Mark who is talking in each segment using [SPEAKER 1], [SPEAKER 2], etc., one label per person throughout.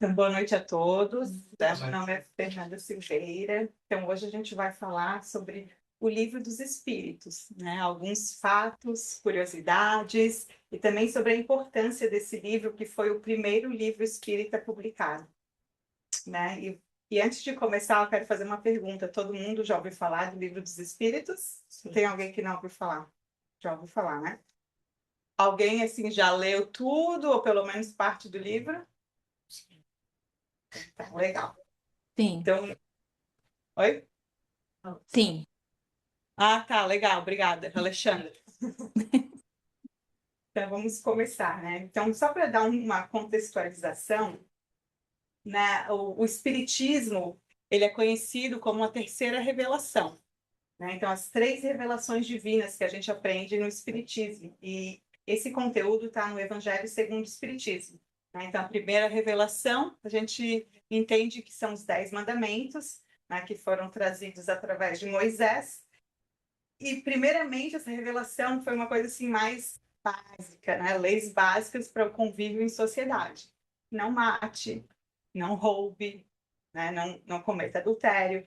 [SPEAKER 1] Então, boa noite a todos. Meu nome é Fernanda Silveira. Então, hoje a gente vai falar sobre o Livro dos Espíritos, né? Alguns fatos, curiosidades e também sobre a importância desse livro, que foi o primeiro livro espírita publicado, né? E antes de começar, eu quero fazer uma pergunta. Todo mundo já ouviu falar do Livro dos Espíritos? Tem alguém que não ouviu falar? Já ouviu falar, né? Alguém, assim, já leu tudo, ou pelo menos parte do livro? Tá, legal.
[SPEAKER 2] Sim,
[SPEAKER 1] Então, oi?
[SPEAKER 2] sim.
[SPEAKER 1] Ah, tá, legal, obrigada, Alexandre. Então, vamos começar, né? Então, só para dar uma contextualização, né, o Espiritismo, ele é conhecido como a terceira revelação, né? Então, as três revelações divinas que a gente aprende no Espiritismo, e esse conteúdo está no Evangelho segundo o Espiritismo, né? Então, a primeira revelação, a gente entende que são os 10 mandamentos, né, que foram trazidos através de Moisés. E, primeiramente, essa revelação foi uma coisa assim mais básica, né? Leis básicas para o convívio em sociedade. Não mate, não roube, né? Não cometa adultério.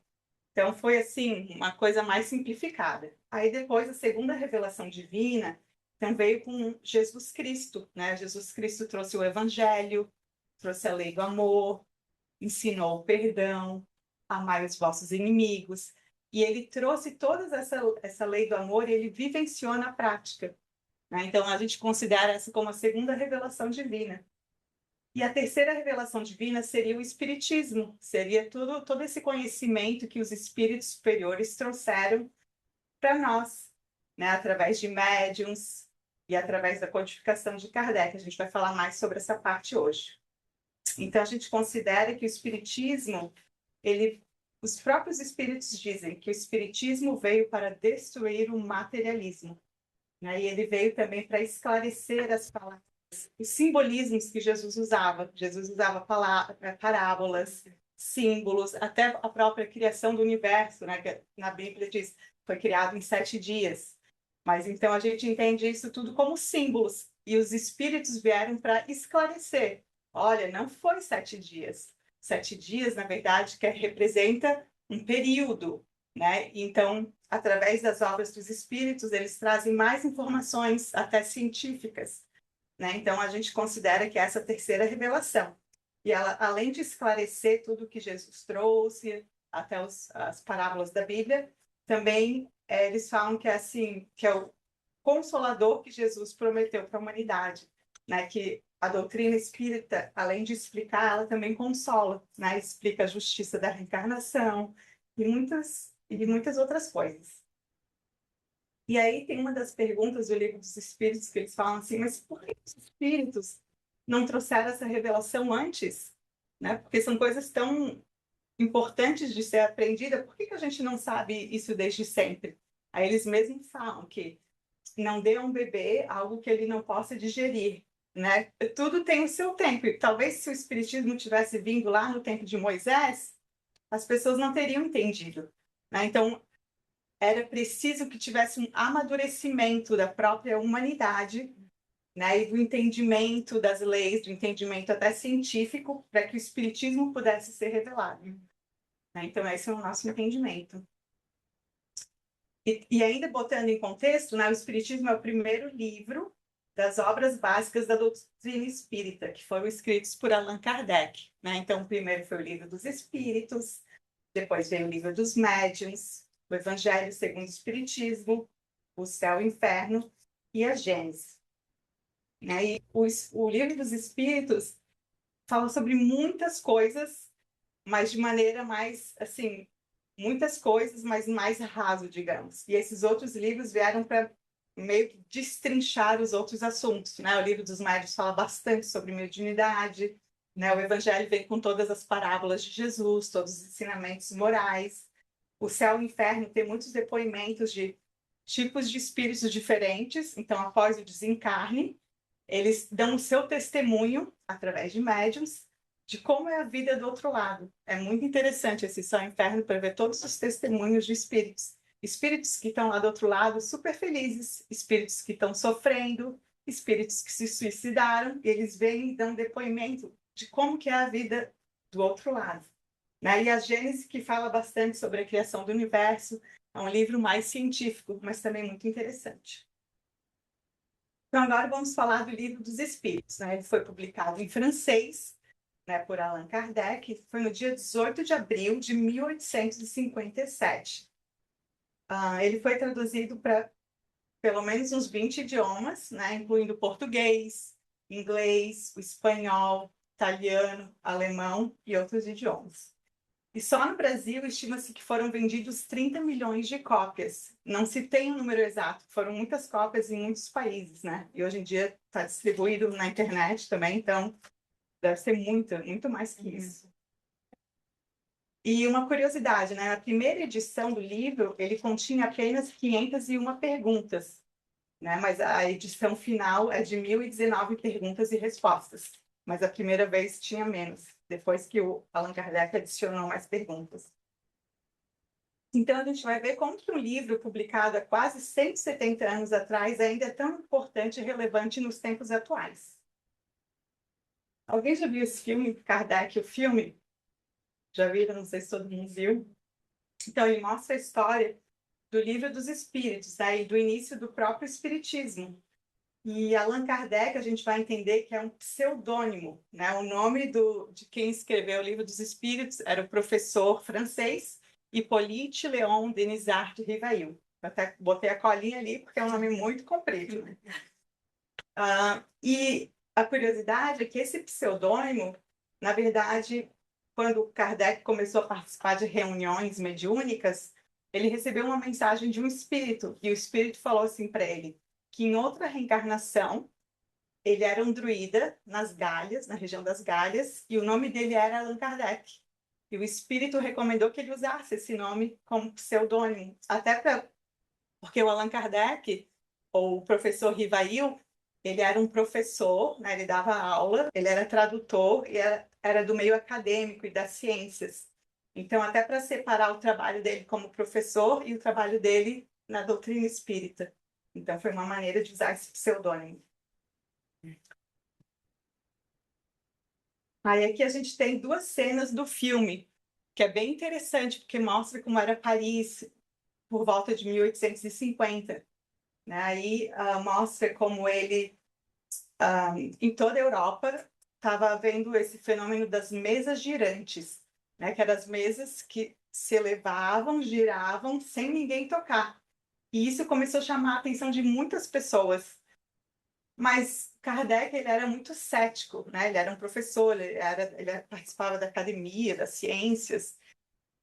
[SPEAKER 1] Então, foi assim, uma coisa mais simplificada. Aí, depois, a segunda revelação divina, então, veio com Jesus Cristo, né? Jesus Cristo trouxe o Evangelho, trouxe a lei do amor, ensinou o perdão, amai os vossos inimigos. E ele trouxe toda essa lei do amor e ele vivenciou na prática, né? Então, a gente considera essa como a segunda revelação divina. E a terceira revelação divina seria o Espiritismo, seria todo esse conhecimento que os espíritos superiores trouxeram para nós, né? Através de médiums e através da codificação de Kardec. A gente vai falar mais sobre essa parte hoje. Então, a gente considera que o Espiritismo, os próprios espíritos dizem que o Espiritismo veio para destruir o materialismo, né? E ele veio também para esclarecer as palavras, os simbolismos que Jesus usava. Jesus usava parábolas, símbolos, até a própria criação do universo, né? Que na Bíblia diz foi criado em 7 dias. Mas então a gente entende isso tudo como símbolos. E os espíritos vieram para esclarecer. Olha, não foi 7 dias. 7 dias, na verdade, representa um período, né? Então, através das obras dos espíritos, eles trazem mais informações, até científicas, né? Então, a gente considera que é essa terceira revelação. E ela, além de esclarecer tudo que Jesus trouxe, até as parábolas da Bíblia, também eles falam que é assim, que é o consolador que Jesus prometeu para a humanidade, né? Que a doutrina espírita, além de explicar, ela também consola, né? Explica a justiça da reencarnação e muitas outras coisas. E aí tem uma das perguntas do Livro dos Espíritos que eles falam assim, mas por que os espíritos não trouxeram essa revelação antes? Né? Porque são coisas tão importantes de ser aprendida, por que a gente não sabe isso desde sempre? Aí eles mesmos falam que não dê a um bebê algo que ele não possa digerir, né? Tudo tem o seu tempo. E talvez se o espiritismo tivesse vindo lá no tempo de Moisés, as pessoas não teriam entendido, né? Então, era preciso que tivesse um amadurecimento da própria humanidade, né, e do entendimento das leis, do entendimento até científico, para que o espiritismo pudesse ser revelado, né? Então, esse é o nosso entendimento. E ainda botando em contexto, né, o Espiritismo é o primeiro livro das obras básicas da doutrina espírita, que foram escritos por Allan Kardec, né? Então, o primeiro foi o Livro dos Espíritos, depois veio o Livro dos Médiuns, o Evangelho segundo o Espiritismo, o Céu e o Inferno e a Gênese, né? E o Livro dos Espíritos fala sobre muitas coisas, mas de maneira mais, assim, muitas coisas, mas mais raso, digamos. E esses outros livros vieram para meio que destrinchar os outros assuntos, né? O Livro dos Médiuns fala bastante sobre mediunidade, né? O Evangelho vem com todas as parábolas de Jesus, todos os ensinamentos morais. O Céu e o Inferno tem muitos depoimentos de tipos de espíritos diferentes. Então, após o desencarne, eles dão o seu testemunho, através de médiuns, de como é a vida do outro lado. É muito interessante esse Céu e Inferno para ver todos os testemunhos de espíritos. Espíritos que estão lá do outro lado super felizes, espíritos que estão sofrendo, espíritos que se suicidaram, e eles vêm e dão depoimento de como que é a vida do outro lado. Né? E a Gênesis, que fala bastante sobre a criação do universo, é um livro mais científico, mas também muito interessante. Então, agora vamos falar do Livro dos Espíritos. Né? Ele foi publicado em francês, né, por Allan Kardec, foi no dia 18 de abril de 1857. Ele foi traduzido para pelo menos uns 20 idiomas, né, incluindo português, inglês, o espanhol, italiano, alemão e outros idiomas. E só no Brasil estima-se que foram vendidos 30 milhões de cópias. Não se tem um número exato, foram muitas cópias em muitos países, né? E hoje em dia está distribuído na internet também, então deve ser muito mais que isso. E uma curiosidade, né? A primeira edição do livro, ele continha apenas 501 perguntas, né? Mas a edição final é de 1.019 perguntas e respostas. Mas a primeira vez tinha menos, depois que o Allan Kardec adicionou mais perguntas. Então, a gente vai ver como que um livro publicado há quase 170 anos atrás ainda é tão importante e relevante nos tempos atuais. Alguém já viu esse filme, Kardec, o filme? Já viram? Não sei se todo mundo viu. Então, ele mostra a história do Livro dos Espíritos, né, e do início do próprio Espiritismo. E Allan Kardec, a gente vai entender que é um pseudônimo, né? O nome de quem escreveu o Livro dos Espíritos era o professor francês Hippolyte Léon Denisard de Rivail. Eu até botei a colinha ali, porque é um nome muito comprido. Né? E a curiosidade é que esse pseudônimo, na verdade, quando Kardec começou a participar de reuniões mediúnicas, ele recebeu uma mensagem de um espírito, e o espírito falou assim para ele, que em outra reencarnação, ele era um druida nas Galhas, na região das Galhas, e o nome dele era Allan Kardec. E o espírito recomendou que ele usasse esse nome como pseudônimo, porque o Allan Kardec, ou o professor Rivail, ele era um professor, né, ele dava aula, ele era tradutor e era do meio acadêmico e das ciências. Então, até para separar o trabalho dele como professor e o trabalho dele na doutrina espírita. Então, foi uma maneira de usar esse pseudônimo. Aí aqui a gente tem duas cenas do filme, que é bem interessante, porque mostra como era Paris por volta de 1850. Né? Aí mostra como ele, em toda a Europa, estava havendo esse fenômeno das mesas girantes, né? Que eram as mesas que se elevavam, giravam, sem ninguém tocar. E isso começou a chamar a atenção de muitas pessoas. Mas Kardec, ele era muito cético, né? Ele era um professor, ele participava da academia, das ciências.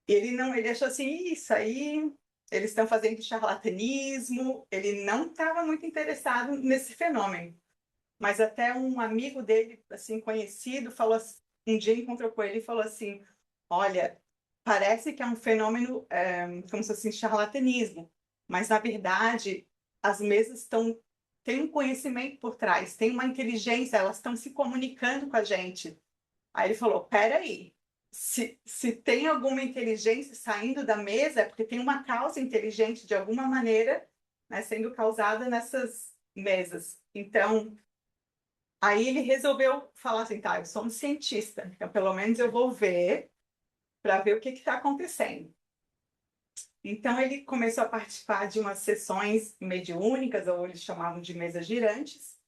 [SPEAKER 1] Ele achou assim, isso aí, eles estão fazendo charlatanismo. Ele não estava muito interessado nesse fenômeno. Mas até um amigo dele, assim, conhecido, falou assim, um dia encontrou com ele e falou assim, olha, parece que é um fenômeno, como se fosse charlatanismo, mas na verdade as mesas têm um conhecimento por trás, tem uma inteligência, elas estão se comunicando com a gente. Aí ele falou, peraí, se tem alguma inteligência saindo da mesa, é porque tem uma causa inteligente de alguma maneira, né, sendo causada nessas mesas. Então, aí ele resolveu falar assim, tá, eu sou um cientista, então pelo menos eu vou ver para ver o que está acontecendo. Então ele começou a participar de umas sessões mediúnicas, ou eles chamavam de mesas girantes,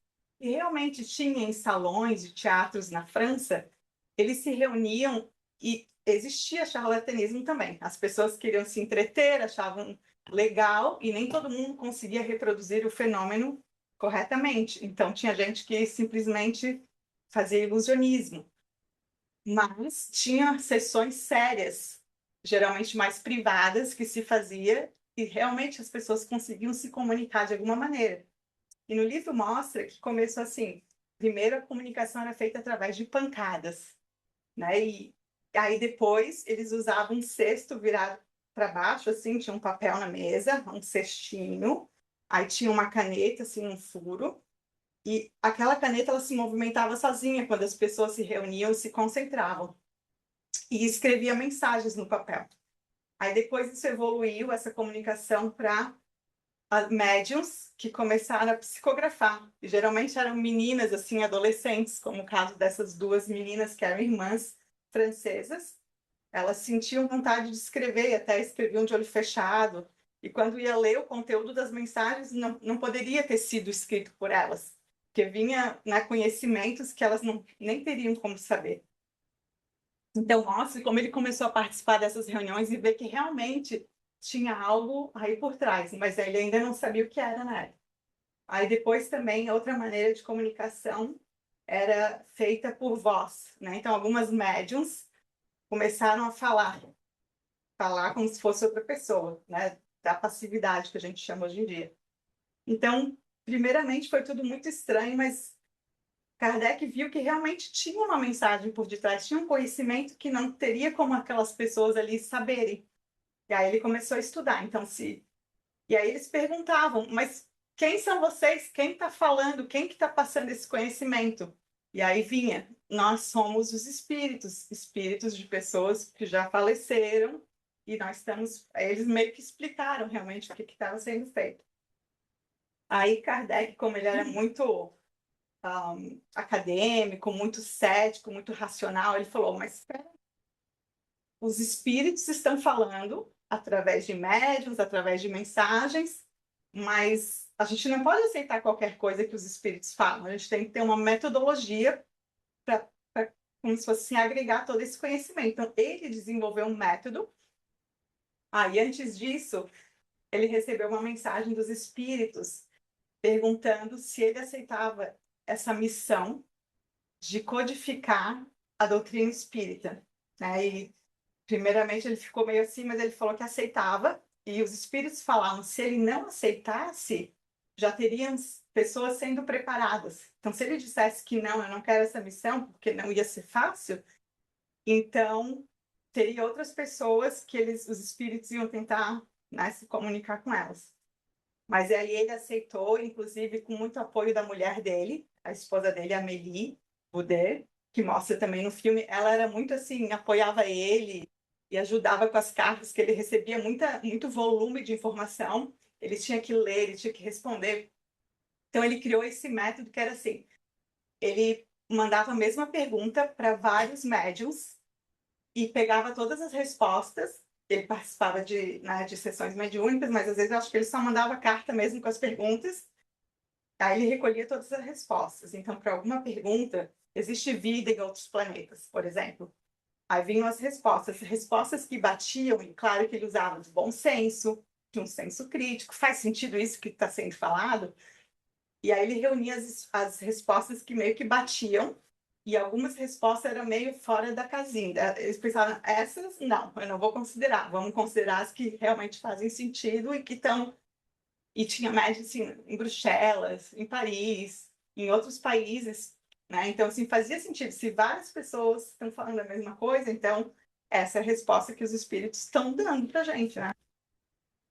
[SPEAKER 1] e realmente tinha em salões de teatros na França, eles se reuniam e existia charlatanismo também. As pessoas queriam se entreter, achavam legal, e nem todo mundo conseguia reproduzir o fenômeno corretamente. Então, tinha gente que simplesmente fazia ilusionismo. Mas tinha sessões sérias, geralmente mais privadas, que se fazia, e realmente as pessoas conseguiam se comunicar de alguma maneira. E no livro mostra que começou assim, primeiro a comunicação era feita através de pancadas, né? E aí depois eles usavam um cesto virado para baixo, assim, tinha um papel na mesa, um cestinho, aí tinha uma caneta, assim, um furo, e aquela caneta ela se movimentava sozinha quando as pessoas se reuniam e se concentravam, e escrevia mensagens no papel. Aí depois isso evoluiu, essa comunicação, para médiums que começaram a psicografar. E geralmente eram meninas, assim, adolescentes, como o caso dessas duas meninas que eram irmãs francesas. Elas sentiam vontade de escrever, até escreviam de olho fechado. E quando ia ler o conteúdo das mensagens, não poderia ter sido escrito por elas, porque vinha, né, conhecimentos que elas nem teriam como saber. Então, mostra como ele começou a participar dessas reuniões e ver que realmente tinha algo aí por trás, mas ele ainda não sabia o que era na época. Aí depois também, outra maneira de comunicação era feita por voz, né? Então, algumas médiums começaram a falar como se fosse outra pessoa, né? Da passividade que a gente chama hoje em dia. Então, primeiramente foi tudo muito estranho, mas Kardec viu que realmente tinha uma mensagem por detrás, tinha um conhecimento que não teria como aquelas pessoas ali saberem. E aí ele começou a estudar. Então, e aí eles perguntavam, mas quem são vocês? Quem está falando? Quem que está passando esse conhecimento? E aí vinha, nós somos os espíritos, espíritos de pessoas que já faleceram, e nós estamos. Aí eles meio que explicaram realmente o que estava sendo feito. Aí Kardec, como ele era muito acadêmico, muito cético, muito racional, ele falou, mas espera, os espíritos estão falando através de médiuns, através de mensagens, mas a gente não pode aceitar qualquer coisa que os espíritos falam, a gente tem que ter uma metodologia para, como se fosse assim, agregar todo esse conhecimento. Então, ele desenvolveu um método. E antes disso, ele recebeu uma mensagem dos espíritos perguntando se ele aceitava essa missão de codificar a doutrina espírita, né? E primeiramente ele ficou meio assim, mas ele falou que aceitava, e os espíritos falavam, se ele não aceitasse, já teriam pessoas sendo preparadas. Então, se ele dissesse que não, eu não quero essa missão, porque não ia ser fácil, então teria outras pessoas que os espíritos iam tentar, né, se comunicar com elas. Mas aí ele aceitou, inclusive com muito apoio da mulher dele, a esposa dele, Amélie Boudet, que mostra também no filme. Ela era muito assim, apoiava ele e ajudava com as cartas, que ele recebia muito volume de informação. Ele tinha que ler, ele tinha que responder. Então ele criou esse método que era assim, ele mandava a mesma pergunta para vários médiums e pegava todas as respostas. Ele participava né, de sessões mediúnicas, mas às vezes eu acho que ele só mandava carta mesmo com as perguntas. Aí ele recolhia todas as respostas. Então, para alguma pergunta, existe vida em outros planetas, por exemplo. Aí vinham as respostas que batiam, e claro que ele usava de bom senso, de um senso crítico. Faz sentido isso que está sendo falado? E aí ele reunia as respostas que meio que batiam, e algumas respostas eram meio fora da casinha. Eles pensavam, essas não, eu não vou considerar. Vamos considerar as que realmente fazem sentido e que estão. E tinha média assim, em Bruxelas, em Paris, em outros países, né? Então, assim, fazia sentido. Se várias pessoas estão falando a mesma coisa, então essa é a resposta que os espíritos estão dando para a gente, né?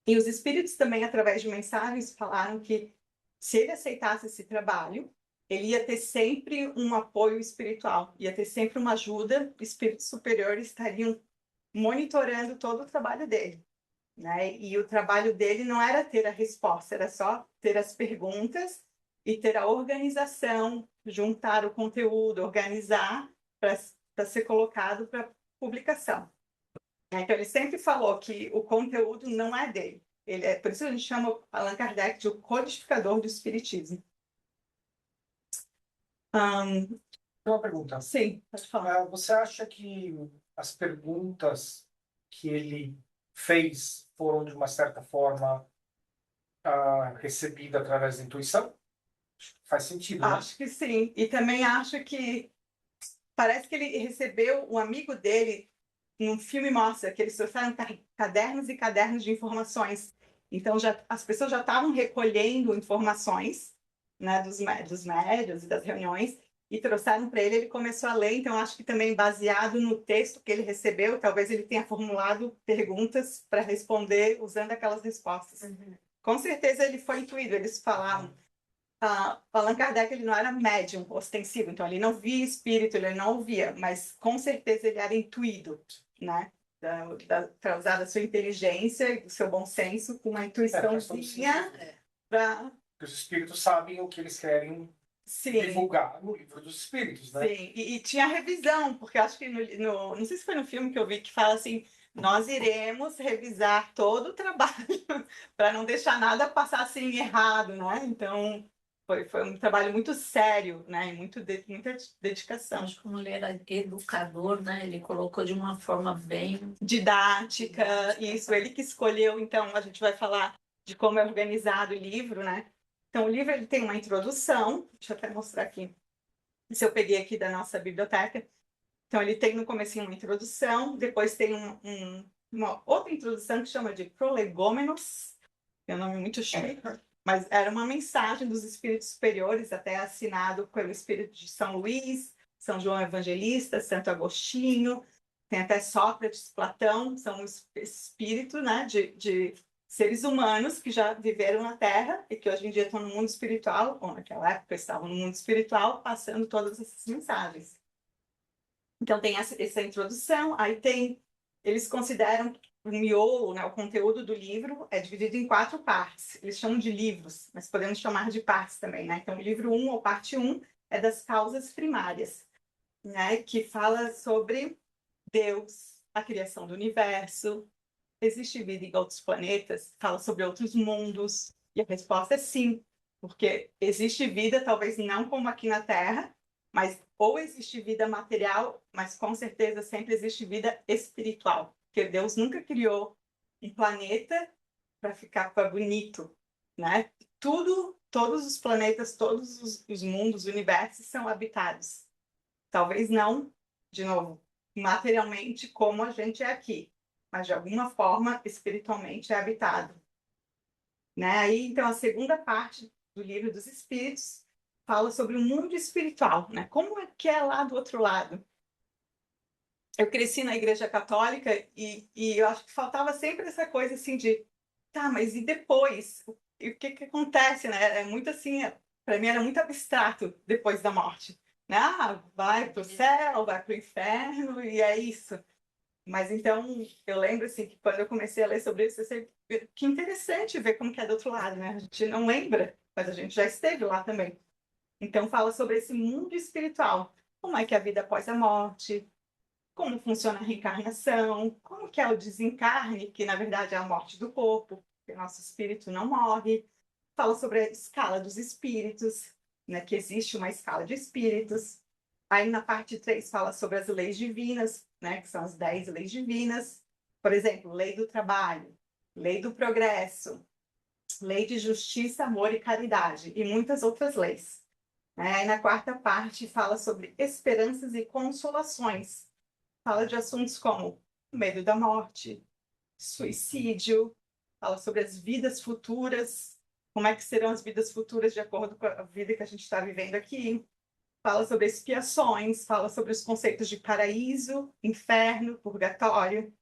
[SPEAKER 1] E os espíritos também, através de mensagens, falaram que se ele aceitasse esse trabalho, ele ia ter sempre um apoio espiritual, ia ter sempre uma ajuda, espíritos superiores estariam monitorando todo o trabalho dele, né? E o trabalho dele não era ter a resposta, era só ter as perguntas e ter a organização, juntar o conteúdo, organizar para ser colocado para publicação. Então, ele sempre falou que o conteúdo não é dele. Por isso a gente chama Allan Kardec de o codificador do espiritismo.
[SPEAKER 3] Tem uma pergunta.
[SPEAKER 1] Sim, pode falar.
[SPEAKER 3] Você acha que as perguntas que ele fez foram, de uma certa forma, recebidas através da intuição? Faz sentido, né?
[SPEAKER 1] Acho que sim. E também acho que parece que ele recebeu um amigo dele, num filme mostra que eles trouxeram cadernos e cadernos de informações. Então as pessoas já estavam recolhendo informações, né, dos médios e das reuniões e trouxeram para ele. Ele começou a ler. Então acho que também baseado no texto que ele recebeu, talvez ele tenha formulado perguntas para responder usando aquelas respostas.
[SPEAKER 2] Uhum.
[SPEAKER 1] Com certeza ele foi intuído. Eles falavam. Allan Kardec ele não era médium ostensivo, então ele não via espírito, ele não ouvia, mas com certeza ele era intuído, né? para usar da sua inteligência, do seu bom senso, com uma intuiçãozinha para...
[SPEAKER 3] Os espíritos sabem o que eles querem
[SPEAKER 1] Sim,
[SPEAKER 3] divulgar no livro dos espíritos, né?
[SPEAKER 1] sim. E tinha revisão, porque eu acho que não sei se foi no filme que eu vi que fala assim, nós iremos revisar todo o trabalho para não deixar nada passar assim errado, né? Então, foi um trabalho muito sério, né? E muita dedicação.
[SPEAKER 2] Acho que como ele era educador, né? Ele colocou de uma forma bem
[SPEAKER 1] Didática, isso, ele que escolheu, então, a gente vai falar de como é organizado o livro, né? Então, o livro ele tem uma introdução, deixa eu até mostrar aqui, se eu peguei aqui da nossa biblioteca. Então, ele tem no comecinho uma introdução, depois tem uma outra introdução que chama de Prolegômenos, é um nome muito chique, mas era uma mensagem dos espíritos superiores, até assinado pelo espírito de São Luís, São João Evangelista, Santo Agostinho, tem até Sócrates, Platão, são espíritos, né, de seres humanos que já viveram na Terra e que hoje em dia estão no mundo espiritual, ou naquela época estavam no mundo espiritual, passando todas essas mensagens. Então tem essa introdução, aí tem, eles consideram o miolo, né, o conteúdo do livro é dividido em 4 partes. Eles chamam de livros, mas podemos chamar de partes também, né? Então, o livro 1, ou parte 1, é das causas primárias, né? Que fala sobre Deus, a criação do universo, existe vida em outros planetas, fala sobre outros mundos, e a resposta é sim, porque existe vida, talvez não como aqui na Terra, mas ou existe vida material, mas com certeza sempre existe vida espiritual, porque Deus nunca criou um planeta para ficar bonito, né? Todos os planetas, todos os mundos, universos são habitados. Talvez não, de novo, materialmente como a gente é aqui, mas de alguma forma espiritualmente é habitado. Né? Aí, então, a segunda parte do Livro dos Espíritos fala sobre o mundo espiritual, né? Como é que é lá do outro lado? Eu cresci na Igreja Católica e eu acho que faltava sempre essa coisa assim de, tá, mas e depois? E o que que acontece, né? É muito assim, para mim era muito abstrato depois da morte. Né? Ah, vai para o céu, vai para o inferno e é isso. Mas então, eu lembro assim que quando eu comecei a ler sobre isso, eu sei que interessante ver como que é do outro lado, né? A gente não lembra, mas a gente já esteve lá também. Então, fala sobre esse mundo espiritual. Como é que é a vida após a morte? Como funciona a reencarnação? Como que é o desencarne, que na verdade é a morte do corpo, porque nosso espírito não morre. Fala sobre a escala dos espíritos, né? Que existe uma escala de espíritos. Aí na parte 3 fala sobre as leis divinas, né, que são as 10 leis divinas. Por exemplo, lei do trabalho, lei do progresso, lei de justiça, amor e caridade, e muitas outras leis. Aí na quarta parte fala sobre esperanças e consolações. Fala de assuntos como medo da morte, suicídio, fala sobre as vidas futuras, como é que serão as vidas futuras de acordo com a vida que a gente está vivendo aqui. Fala sobre expiações, fala sobre os conceitos de paraíso, inferno, purgatório.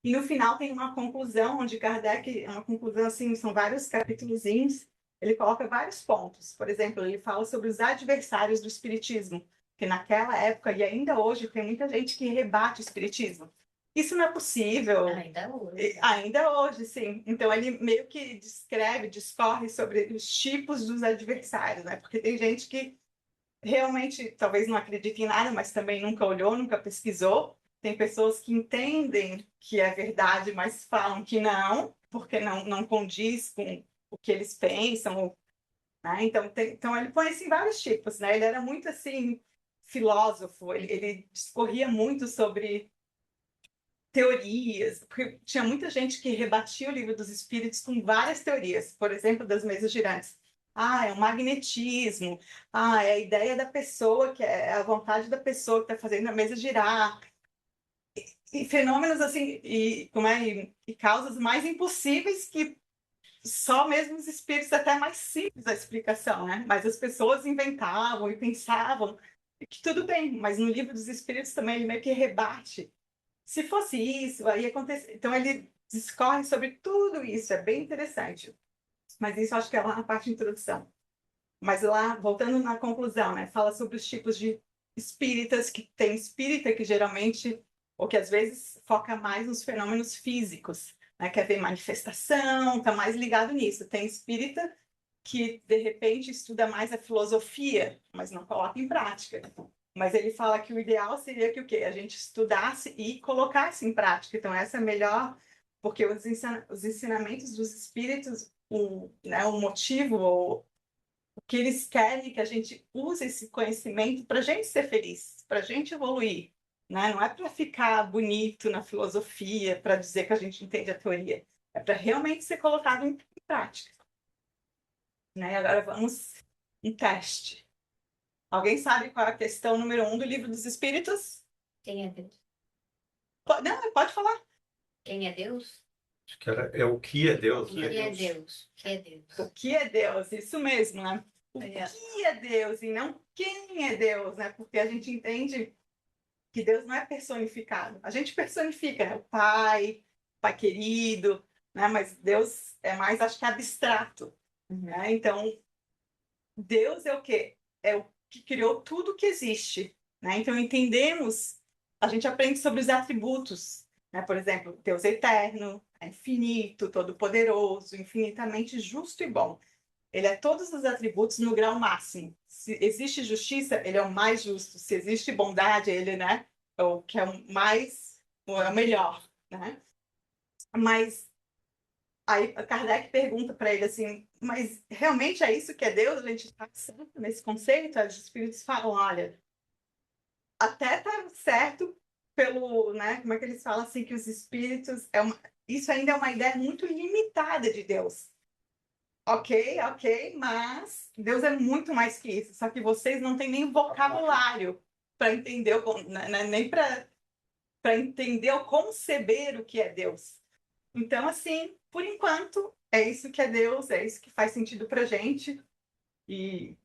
[SPEAKER 1] E no final tem uma conclusão, onde Kardec, é uma conclusão assim, são vários capítulozinhos, ele coloca vários pontos. Por exemplo, ele fala sobre os adversários do espiritismo, que naquela época e ainda hoje tem muita gente que rebate o espiritismo. Isso não é possível.
[SPEAKER 2] ainda hoje.
[SPEAKER 1] Ainda hoje, sim. Então ele meio que descreve, discorre sobre os tipos dos adversários, né? Porque tem gente que realmente talvez não acredite em nada, mas também nunca olhou, nunca pesquisou. Tem pessoas que entendem que é verdade, mas falam que não, porque não condiz com o que eles pensam. Né? Então ele põe assim, vários tipos. Né? Ele era muito assim, filósofo, ele discorria muito sobre teorias, porque tinha muita gente que rebatia o livro dos espíritos com várias teorias, por exemplo, das mesas girantes. Ah, é o magnetismo. Ah, é a ideia da pessoa, que é a vontade da pessoa que está fazendo a mesa girar. E fenômenos assim, e causas mais impossíveis que só mesmo os espíritos, até mais simples a explicação, né? Mas as pessoas inventavam e pensavam que tudo bem, mas no livro dos espíritos também ele meio que rebate. Se fosse isso, aí acontece. Então ele discorre sobre tudo isso, é bem interessante. Mas isso acho que é lá na parte de introdução. Mas lá, voltando na conclusão, né, fala sobre os tipos de espíritas, que tem espírita que geralmente ou que às vezes foca mais nos fenômenos físicos, né? Quer ver manifestação, está mais ligado nisso. Tem espírita que, de repente, estuda mais a filosofia, mas não coloca em prática. Mas ele fala que o ideal seria que o quê? A gente estudasse e colocasse em prática. Então, essa é melhor, porque os ensinamentos dos espíritos, né, o motivo, o que eles querem é que a gente use esse conhecimento para a gente ser feliz, para a gente evoluir. Né? Não é para ficar bonito na filosofia, para dizer que a gente entende a teoria. É para realmente ser colocado em prática. Né? Agora vamos um teste. Alguém sabe qual é a questão número 1 do Livro dos Espíritos?
[SPEAKER 2] Quem é Deus?
[SPEAKER 1] Não, pode falar.
[SPEAKER 2] Quem é Deus?
[SPEAKER 4] Acho que é o que é Deus,
[SPEAKER 2] O que
[SPEAKER 4] né?
[SPEAKER 2] é Deus? O que é Deus?
[SPEAKER 1] O que é Deus? Isso mesmo, né? O
[SPEAKER 2] É.
[SPEAKER 1] que é Deus e não quem é Deus, né? Porque a gente entende que Deus não é personificado. A gente personifica, né? O Pai querido, né? Mas Deus é mais, acho que, abstrato. Né? Então, Deus é o quê? É o que criou tudo que existe. Né? Então, entendemos, a gente aprende sobre os atributos. Né? Por exemplo, Deus é eterno, é infinito, todo-poderoso, infinitamente justo e bom. Ele é todos os atributos no grau máximo. Se existe justiça, ele é o mais justo. Se existe bondade, ele, né, é o que é o mais, é o melhor, né? Mas aí Kardec pergunta para ele assim, mas realmente é isso que é Deus? A gente está certo nesse conceito? Os espíritos falam, olha, até tá certo pelo, né, como é que eles falam assim, que os espíritos, isso ainda é uma ideia muito limitada de Deus. Ok, mas Deus é muito mais que isso. Só que vocês não têm nem vocabulário para entender, nem para entender ou conceber o que é Deus. Então, assim, por enquanto, é isso que é Deus, é isso que faz sentido para gente e,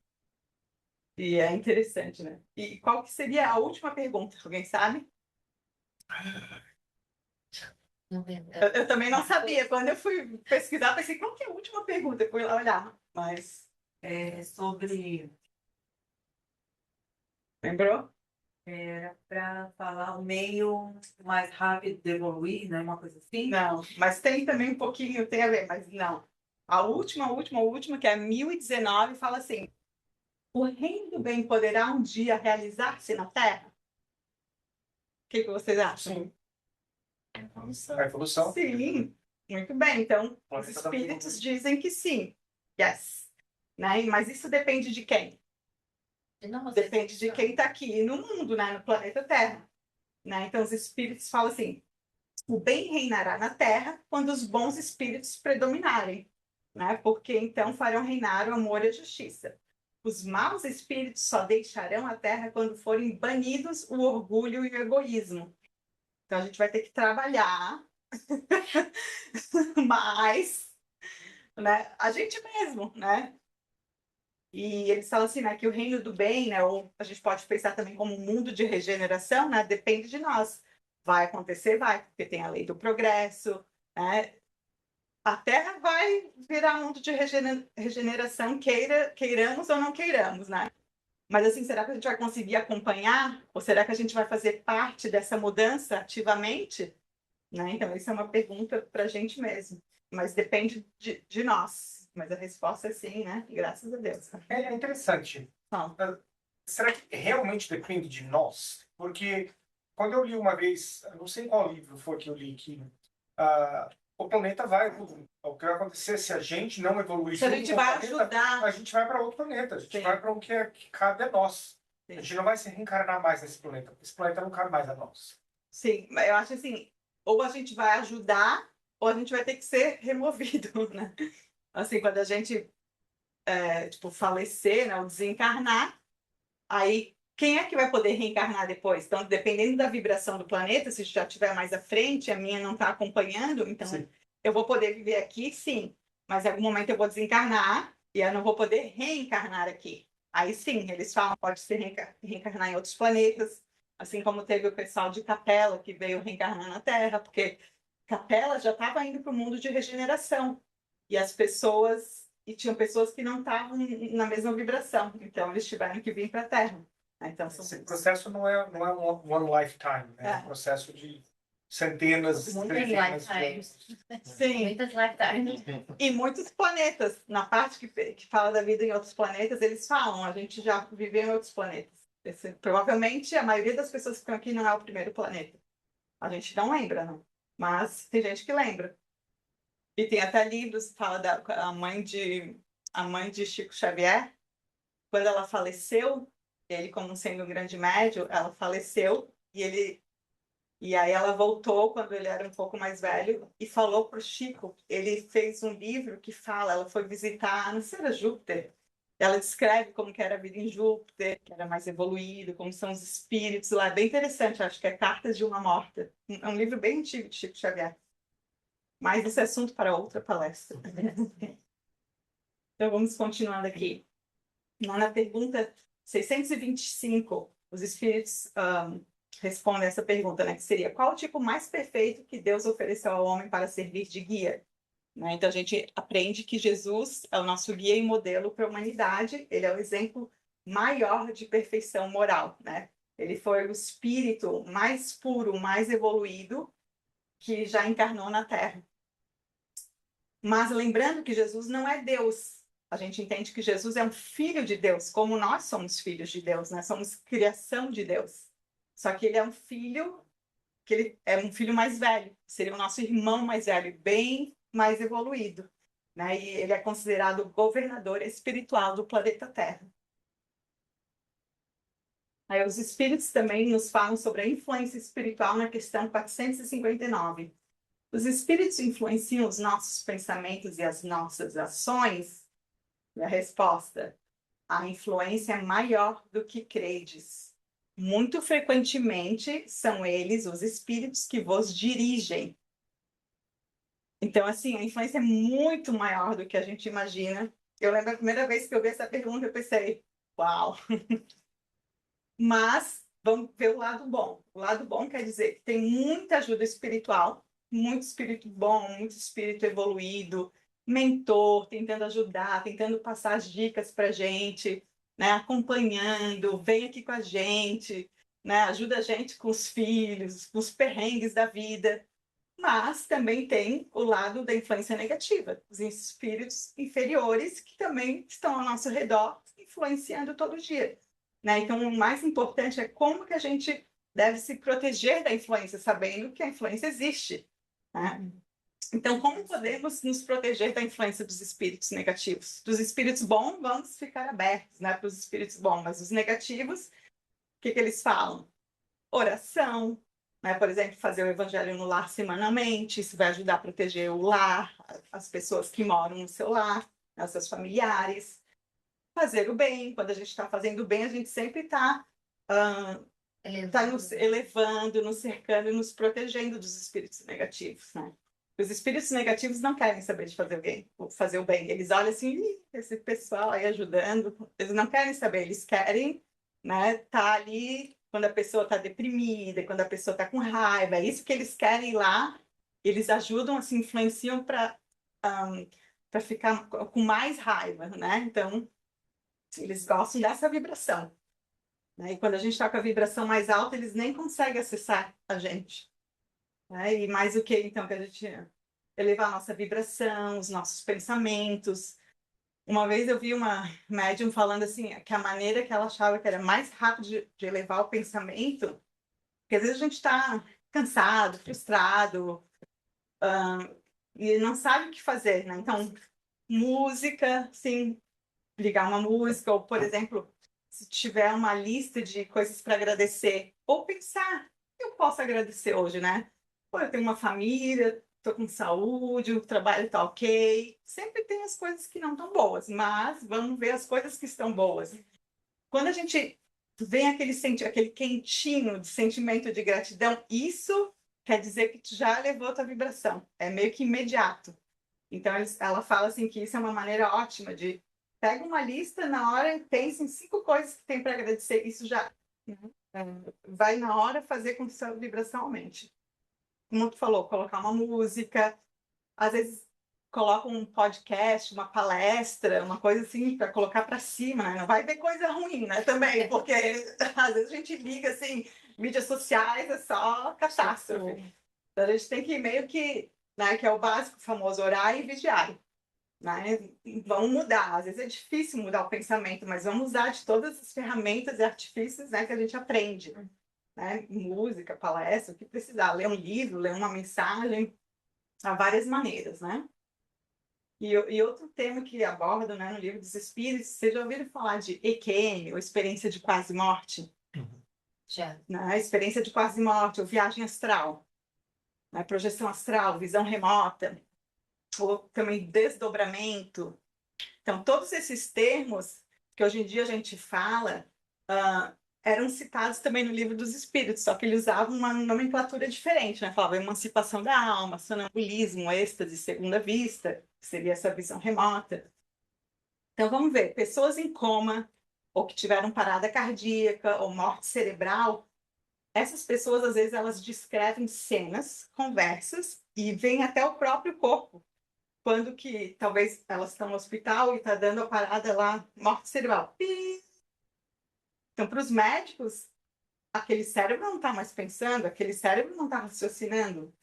[SPEAKER 1] e é interessante, né? E qual que seria a última pergunta? Alguém sabe? Eu também não sabia. Quando eu fui pesquisar, pensei, qual que é a última pergunta? Eu fui lá olhar, mas
[SPEAKER 5] Sobre
[SPEAKER 1] lembrou?
[SPEAKER 5] para falar o meio mais rápido de evoluir, né? Uma coisa assim.
[SPEAKER 1] Não, mas tem também um pouquinho, tem a ver, mas não. A última, que é 1019, fala assim: o reino do bem poderá um dia realizar-se na Terra? O que vocês acham?
[SPEAKER 3] Sim.
[SPEAKER 2] Evolução.
[SPEAKER 3] A evolução.
[SPEAKER 1] Sim, muito bem. Então, os
[SPEAKER 3] Planeta
[SPEAKER 1] espíritos
[SPEAKER 3] da
[SPEAKER 1] dizem que sim. Yes. Né? Mas isso depende de quem?
[SPEAKER 2] Nossa,
[SPEAKER 1] Depende de quem está aqui no mundo, né? No planeta Terra. Né? Então, os espíritos falam assim: o bem reinará na Terra quando os bons espíritos predominarem. Né? Porque então farão reinar o amor e a justiça. Os maus espíritos só deixarão a Terra quando forem banidos o orgulho e o egoísmo. Então a gente vai ter que trabalhar mais, né? A gente mesmo, né? E eles falam assim, né, que o reino do bem, né, ou a gente pode pensar também como um mundo de regeneração, né, depende de nós. Vai acontecer, vai, porque tem a lei do progresso, né? A Terra vai virar um mundo de regeneração, queiramos ou não queiramos, né? Mas assim, será que a gente vai conseguir acompanhar? Ou será que a gente vai fazer parte dessa mudança ativamente? Né? Então, isso é uma pergunta para a gente mesmo. Mas depende de nós. Mas a resposta é sim, né? Graças a Deus.
[SPEAKER 3] É interessante.
[SPEAKER 1] Bom,
[SPEAKER 3] Será que realmente depende de nós? Porque quando eu li uma vez, eu não sei qual livro foi que eu li, que o planeta vai evoluir. O que vai acontecer se a gente não evoluir
[SPEAKER 1] se a
[SPEAKER 3] junto
[SPEAKER 1] gente
[SPEAKER 3] com o
[SPEAKER 1] vai
[SPEAKER 3] planeta,
[SPEAKER 1] ajudar.
[SPEAKER 3] a gente vai para outro planeta. A gente
[SPEAKER 1] Sim.
[SPEAKER 3] vai para o que cabe a nós.
[SPEAKER 1] Sim.
[SPEAKER 3] A gente não vai se reencarnar mais nesse planeta. Esse planeta não cabe mais a nós.
[SPEAKER 1] Sim, mas eu acho assim, ou a gente vai ajudar, ou a gente vai ter que ser removido, né? Assim, quando a gente, tipo, falecer, né, ou desencarnar, aí quem é que vai poder reencarnar depois? Então, dependendo da vibração do planeta, se já estiver mais à frente, a minha não está acompanhando, então
[SPEAKER 3] Sim.
[SPEAKER 1] eu vou poder viver aqui, sim, mas em algum momento eu vou desencarnar e eu não vou poder reencarnar aqui. Aí sim, eles falam, pode ser reencarnar em outros planetas, assim como teve o pessoal de Capela que veio reencarnar na Terra, porque Capela já estava indo para o mundo de regeneração. E tinham pessoas que não estavam na mesma vibração, então eles tiveram que vir para a Terra. Então,
[SPEAKER 3] Esse processo não é um one lifetime, né? É um processo de centenas,
[SPEAKER 2] Muitas
[SPEAKER 3] centenas de
[SPEAKER 2] lifetimes.
[SPEAKER 3] anos.
[SPEAKER 1] sim,
[SPEAKER 2] Muitas lifetimes.
[SPEAKER 1] e muitos planetas. Na parte que fala da vida em outros planetas, eles falam, a gente já viveu em outros planetas. Provavelmente a maioria das pessoas que estão aqui não é o primeiro planeta. A gente não lembra, não. Mas tem gente que lembra. E tem até livros que fala da a mãe de Chico Xavier, quando ela faleceu, ele como sendo um grande médium, ela faleceu e aí ela voltou quando ele era um pouco mais velho e falou para o Chico. Ele fez um livro que fala, ela foi visitar, não sei se era Júpiter. Ela descreve como que era a vida em Júpiter, que era mais evoluído, como são os espíritos lá. É bem interessante, acho que é Cartas de uma Morta. É um livro bem antigo de Chico Xavier. Mas esse é assunto para outra palestra. Então vamos continuando aqui. Na pergunta 625, os espíritos respondem essa pergunta, né? Que seria: qual o tipo mais perfeito que Deus ofereceu ao homem para servir de guia? Né? Então a gente aprende que Jesus é o nosso guia e modelo para a humanidade. Ele é o exemplo maior de perfeição moral, né? Ele foi o espírito mais puro, mais evoluído que já encarnou na Terra. Mas lembrando que Jesus não é Deus. A gente entende que Jesus é um filho de Deus, como nós somos filhos de Deus, né? Somos criação de Deus. Só que ele é um filho, que ele é um filho mais velho, seria o nosso irmão mais velho, bem mais evoluído, né? E ele é considerado o governador espiritual do planeta Terra. Aí os espíritos também nos falam sobre a influência espiritual na questão 459. Os espíritos influenciam os nossos pensamentos e as nossas ações? E a resposta: a influência é maior do que credes. Muito frequentemente são eles, os espíritos, que vos dirigem. Então, assim, a influência é muito maior do que a gente imagina. Eu lembro a primeira vez que eu vi essa pergunta, eu pensei, uau! Mas vamos ver o lado bom. O lado bom quer dizer que tem muita ajuda espiritual, muito espírito bom, muito espírito evoluído, mentor, tentando ajudar, tentando passar as dicas para a gente, né? Acompanhando, vem aqui com a gente, né? Ajuda a gente com os filhos, com os perrengues da vida. Mas também tem o lado da influência negativa, os espíritos inferiores que também estão ao nosso redor, influenciando todo dia. Né? Então, o mais importante é como que a gente deve se proteger da influência, sabendo que a influência existe. Né? Então, como podemos nos proteger da influência dos espíritos negativos? Dos espíritos bons, vamos ficar abertos, né, para os espíritos bons, mas os negativos, o que eles falam? Oração, né? Por exemplo, fazer o evangelho no lar semanalmente, isso vai ajudar a proteger o lar, as pessoas que moram no seu lar, né, os seus familiares. Fazer o bem, quando a gente está fazendo o bem, a gente sempre está nos elevando, nos cercando, nos protegendo dos espíritos negativos, né? Os espíritos negativos não querem saber de fazer o bem. Eles olham assim, esse pessoal aí ajudando, eles não querem saber, eles querem, né, tá ali quando a pessoa está deprimida, quando a pessoa está com raiva, é isso que eles querem ir lá, eles ajudam, assim, influenciam para ficar com mais raiva, né? Então, eles gostam dessa vibração. Né? E quando a gente está com a vibração mais alta, eles nem conseguem acessar a gente. Né? E mais o que, então, que a gente elevar a nossa vibração, os nossos pensamentos. Uma vez eu vi uma médium falando assim, que a maneira que ela achava que era mais rápido de elevar o pensamento, porque às vezes a gente está cansado, frustrado, e não sabe o que fazer, né? Então, música, sim, ligar uma música, ou, por exemplo, se tiver uma lista de coisas para agradecer, ou pensar, eu posso agradecer hoje, né? Pô, eu tenho uma família, estou com saúde, o trabalho está ok. Sempre tem as coisas que não estão boas, mas vamos ver as coisas que estão boas. Quando a gente vem aquele quentinho de sentimento de gratidão, isso quer dizer que tu já elevou a tua vibração. É meio que imediato. Então, ela fala assim que isso é uma maneira ótima de pega uma lista na hora e pensa em 5 coisas que tem para agradecer. Isso já vai na hora fazer com que sua vibração aumente. Como tu falou, colocar uma música. Às vezes, coloca um podcast, uma palestra, uma coisa assim, para colocar para cima, né? Não vai ver coisa ruim, né? Também, porque às vezes a gente liga assim, mídias sociais é só catástrofe. Então a gente tem que meio que, né, que é o básico, o famoso orar e vigiar, né? Vamos mudar. Às vezes é difícil mudar o pensamento, mas vamos usar de todas as ferramentas e artifícios, né, que a gente aprende, né? Música, palestra, o que precisar, ler um livro, ler uma mensagem, há várias maneiras, né? E outro tema que aborda, né, no livro dos Espíritos, vocês já ouviram falar de EQM, ou experiência de quase morte?
[SPEAKER 2] Já.
[SPEAKER 1] Né? Experiência de quase morte, ou viagem astral, né? Projeção astral, visão remota, ou também desdobramento. Então, todos esses termos que hoje em dia a gente fala, eram citados também no livro dos Espíritos, só que ele usava uma nomenclatura diferente, né? Falava emancipação da alma, sonambulismo, êxtase, segunda vista, que seria essa visão remota. Então, vamos ver, pessoas em coma, ou que tiveram parada cardíaca, ou morte cerebral, essas pessoas, às vezes, elas descrevem cenas, conversas, e vêm até o próprio corpo, quando que talvez elas estão no hospital e está dando a parada lá, morte cerebral. Então, para os médicos, aquele cérebro não está mais pensando, aquele cérebro não está raciocinando,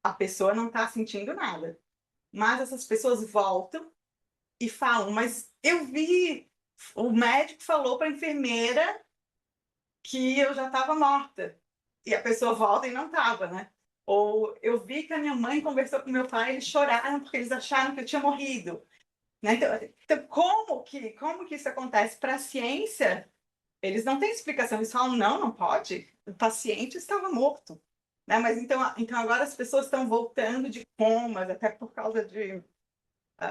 [SPEAKER 1] a pessoa não está sentindo nada. Mas essas pessoas voltam e falam, mas eu vi, o médico falou para a enfermeira que eu já estava morta. E a pessoa volta e não estava, né? Ou eu vi que a minha mãe conversou com meu pai, eles choraram porque eles acharam que eu tinha morrido. Né? Então como que isso acontece? Para a ciência, eles não têm explicação. Eles falam, não pode. O paciente estava morto. Né? Mas então agora as pessoas estão voltando de comas, até por causa de...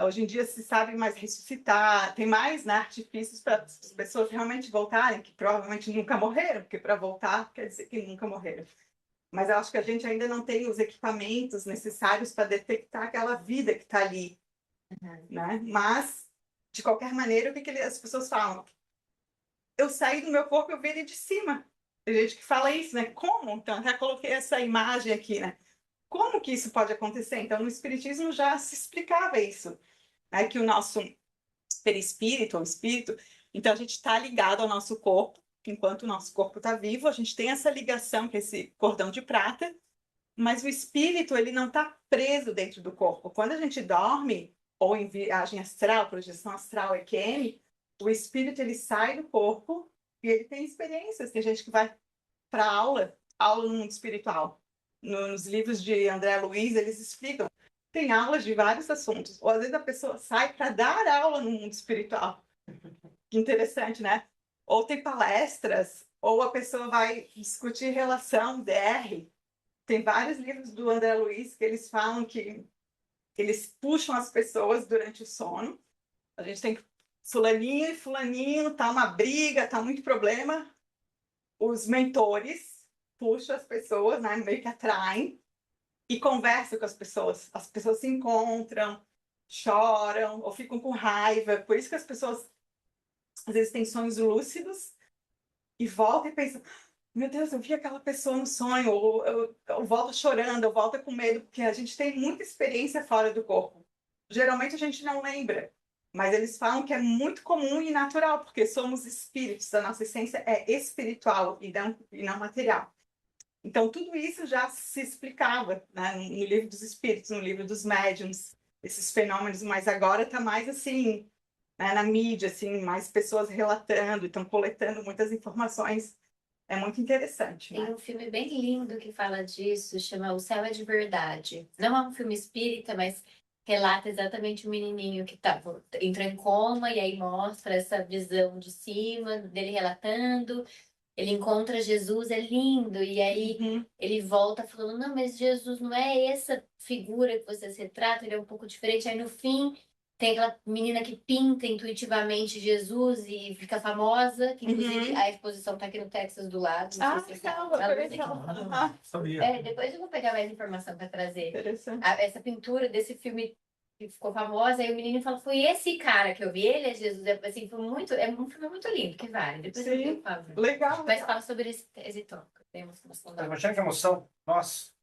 [SPEAKER 1] hoje em dia se sabe mais ressuscitar, tem mais, né, artifícios para as pessoas realmente voltarem, que provavelmente nunca morreram, porque para voltar quer dizer que nunca morreram. Mas eu acho que a gente ainda não tem os equipamentos necessários para detectar aquela vida que está ali. Né? Mas, de qualquer maneira, o que as pessoas falam? Eu saí do meu corpo, eu vi ele de cima. Tem gente que fala isso, né? Como? Então, até coloquei essa imagem aqui, né? Como que isso pode acontecer? Então, no Espiritismo já se explicava isso, né? Que o nosso perispírito, ou espírito, então a gente está ligado ao nosso corpo, enquanto o nosso corpo está vivo, a gente tem essa ligação, que é esse cordão de prata, mas o espírito, ele não está preso dentro do corpo. Quando a gente dorme, ou em viagem astral, projeção astral, EQM, o espírito, ele sai do corpo e ele tem experiências. Tem gente que vai para aula no mundo espiritual. Nos livros de André Luiz, eles explicam. Tem aulas de vários assuntos. Ou às vezes a pessoa sai para dar aula no mundo espiritual. Que interessante, né? Ou tem palestras, ou a pessoa vai discutir relação, DR. Tem vários livros do André Luiz que eles falam que eles puxam as pessoas durante o sono. A gente tem fulaninho e fulaninho, tá uma briga, tá muito problema. Os mentores puxam as pessoas, né, meio que atraem e conversam com as pessoas. As pessoas se encontram, choram ou ficam com raiva. Por isso que as pessoas às vezes têm sonhos lúcidos e voltam e pensam: meu Deus, eu vi aquela pessoa no sonho, ou eu volto chorando, eu volto com medo, porque a gente tem muita experiência fora do corpo. Geralmente a gente não lembra, mas eles falam que é muito comum e natural, porque somos espíritos, a nossa essência é espiritual e não material. Então, tudo isso já se explicava, né, no livro dos espíritos, no livro dos médiuns, esses fenômenos, mas agora está mais assim, né, na mídia, assim, mais pessoas relatando, estão coletando muitas informações. É muito interessante,
[SPEAKER 2] Tem
[SPEAKER 1] né?
[SPEAKER 2] um filme bem lindo que fala disso, chama O Céu é de Verdade. Não é um filme espírita, mas relata exatamente o menininho que entrou em coma e aí mostra essa visão de cima dele relatando. Ele encontra Jesus, é lindo, e aí
[SPEAKER 1] Uhum.
[SPEAKER 2] ele volta falando: não, mas Jesus não é essa figura que você se retrata, ele é um pouco diferente. Aí no fim tem aquela menina que pinta intuitivamente Jesus e fica famosa, que inclusive
[SPEAKER 1] Uhum.
[SPEAKER 2] a exposição tá aqui no Texas do lado. Não
[SPEAKER 1] Ah,
[SPEAKER 2] sei se
[SPEAKER 1] legal,
[SPEAKER 2] sabe.
[SPEAKER 1] legal. Ah,
[SPEAKER 4] Sabia.
[SPEAKER 2] Depois eu vou pegar mais informação para trazer.
[SPEAKER 1] interessante.
[SPEAKER 2] Essa pintura desse filme que ficou famosa, aí o menino fala: foi esse cara que eu vi, ele é Jesus. Assim, é um filme muito lindo, que vale. Depois
[SPEAKER 1] Sim,
[SPEAKER 2] eu falo.
[SPEAKER 1] legal.
[SPEAKER 2] Mas fala sobre esse toque. Tem uma emoção
[SPEAKER 3] Mas
[SPEAKER 2] da
[SPEAKER 3] imagina que emoção, nós,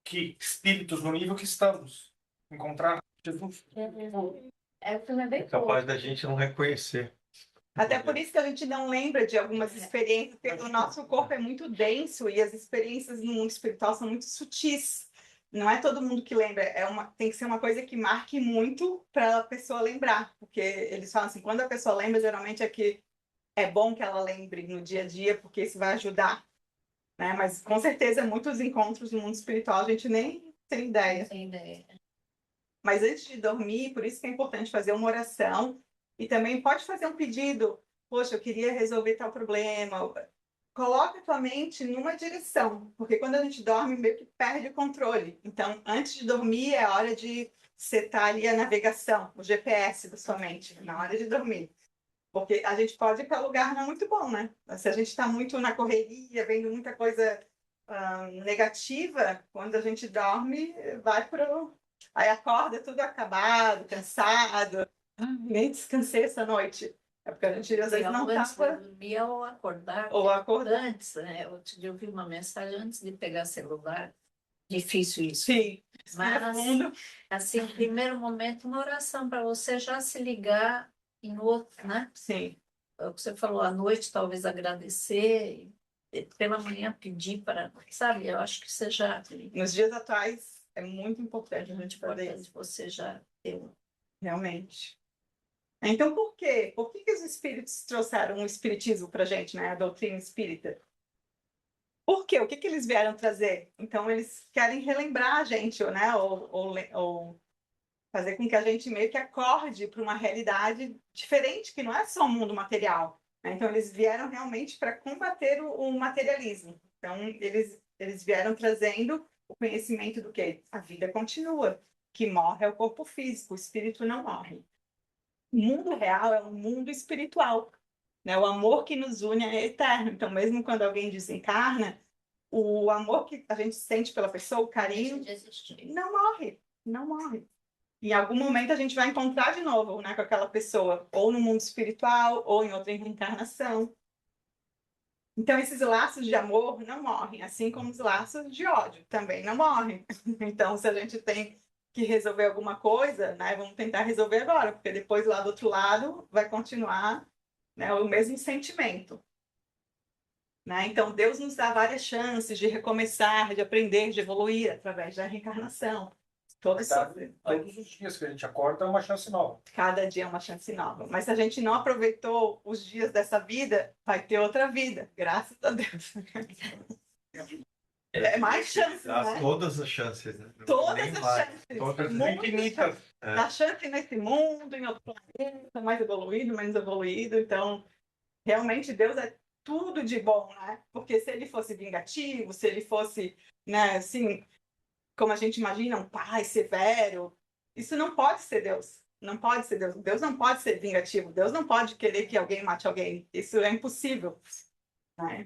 [SPEAKER 3] que espíritos no nível que estamos, encontrar Jesus.
[SPEAKER 2] O filme é bem
[SPEAKER 4] É capaz
[SPEAKER 2] pouco.
[SPEAKER 4] da gente não reconhecer.
[SPEAKER 1] Até por isso que a gente não lembra de algumas experiências, porque o nosso corpo é muito denso e as experiências no mundo espiritual são muito sutis. Não é todo mundo que lembra, tem que ser uma coisa que marque muito para a pessoa lembrar, porque eles falam assim, quando a pessoa lembra, geralmente é que é bom que ela lembre no dia a dia, porque isso vai ajudar, né? Mas com certeza muitos encontros no mundo espiritual a gente nem tem ideia.
[SPEAKER 2] Não tenho ideia.
[SPEAKER 1] Mas antes de dormir, por isso que é importante fazer uma oração e também pode fazer um pedido. Poxa, eu queria resolver tal problema. Coloca a tua mente numa direção, porque quando a gente dorme, meio que perde o controle. Então, antes de dormir, é hora de setar ali a navegação, o GPS da sua mente, na hora de dormir. Porque a gente pode ir para lugar não muito bom, né? Se a gente está muito na correria, vendo muita coisa negativa, quando a gente dorme, vai para o. Aí acorda tudo acabado, cansado. Nem descansei essa noite. É porque a gente às vezes não
[SPEAKER 5] Antes de
[SPEAKER 1] estava.
[SPEAKER 5] dormir ou acordar.
[SPEAKER 1] Ou acordar.
[SPEAKER 5] Antes, né? Outro dia eu vi uma mensagem antes de pegar celular. Difícil isso.
[SPEAKER 1] Sim.
[SPEAKER 5] Mas,
[SPEAKER 1] Fundo.
[SPEAKER 5] assim, no primeiro momento, uma oração para você já se ligar em outro, né?
[SPEAKER 1] Sim.
[SPEAKER 5] É o que você falou, à noite, talvez agradecer, e pela manhã pedir para, sabe? Eu acho que você já.
[SPEAKER 1] Nos dias atuais é muito importante
[SPEAKER 5] É
[SPEAKER 1] a
[SPEAKER 5] muito
[SPEAKER 1] gente fazer isso.
[SPEAKER 5] importante você já ter um.
[SPEAKER 1] Realmente. Então, por quê? Por que os espíritos trouxeram o espiritismo para a gente, né? A doutrina espírita? Por quê? O que eles vieram trazer? Então, eles querem relembrar a gente, né? Ou fazer com que a gente meio que acorde para uma realidade diferente, que não é só o mundo material, né? Então, eles vieram realmente para combater o materialismo. Então, eles vieram trazendo o conhecimento do que a vida continua, que morre é o corpo físico, o espírito não morre. O mundo real é um mundo espiritual, né? O amor que nos une é eterno. Então, mesmo quando alguém desencarna, o amor que a gente sente pela pessoa, o carinho,
[SPEAKER 2] Deixa de existir.
[SPEAKER 1] não morre, não morre. Em algum momento a gente vai encontrar de novo, né, com aquela pessoa, ou no mundo espiritual, ou em outra reencarnação. Então, esses laços de amor não morrem, assim como os laços de ódio também não morrem. Então, se a gente tem que resolver alguma coisa, né, vamos tentar resolver agora, porque depois lá do outro lado vai continuar, né, o mesmo sentimento. Né? Então, Deus nos dá várias chances de recomeçar, de aprender, de evoluir através da reencarnação. Todos
[SPEAKER 3] Todos os dias que a gente acorda é uma chance nova.
[SPEAKER 1] Cada dia é uma chance nova. Mas se a gente não aproveitou os dias dessa vida, vai ter outra vida, graças a Deus. É mais chances, né?
[SPEAKER 4] Todas as chances, né?
[SPEAKER 1] Todas
[SPEAKER 4] Nem
[SPEAKER 1] as
[SPEAKER 4] mais.
[SPEAKER 1] chances.
[SPEAKER 4] Todas
[SPEAKER 1] Muitas
[SPEAKER 4] infinitas.
[SPEAKER 1] chances. A chance nesse mundo, em outro planeta, mais evoluído, menos evoluído. Então, realmente, Deus é tudo de bom, né? Porque se ele fosse vingativo, se ele fosse, né, assim, como a gente imagina, um pai severo, isso não pode ser Deus. Não pode ser Deus. Deus não pode ser vingativo. Deus não pode querer que alguém mate alguém. Isso é impossível. Né?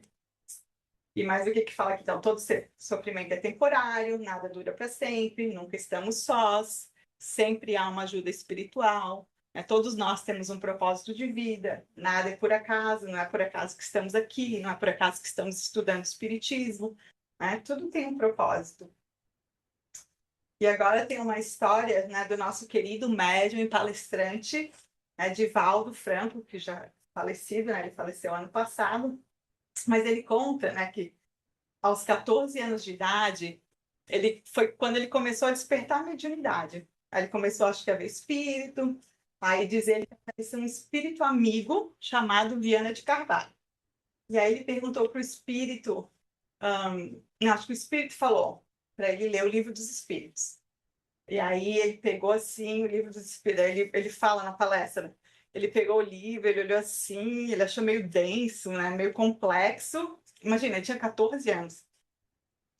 [SPEAKER 1] E mais o que fala aqui? Então, todo sofrimento é temporário, nada dura para sempre, nunca estamos sós, sempre há uma ajuda espiritual. Né? Todos nós temos um propósito de vida, nada é por acaso, não é por acaso que estamos aqui, não é por acaso que estamos estudando espiritismo. Né? Tudo tem um propósito. E agora tem uma história, né, do nosso querido médium e palestrante, né, Divaldo Franco, que já é falecido, né, ele faleceu ano passado, mas ele conta, né, que aos 14 anos de idade, ele foi quando ele começou a despertar a mediunidade. Aí ele começou, acho que, a ver espírito, aí diz ele que apareceu um espírito amigo chamado Viana de Carvalho. E aí ele perguntou para o espírito, acho que o espírito falou para ele ler o Livro dos Espíritos. E aí ele pegou assim o Livro dos Espíritos, ele fala na palestra, ele pegou o livro, ele olhou assim, ele achou meio denso, né, meio complexo. Imagina, ele tinha 14 anos.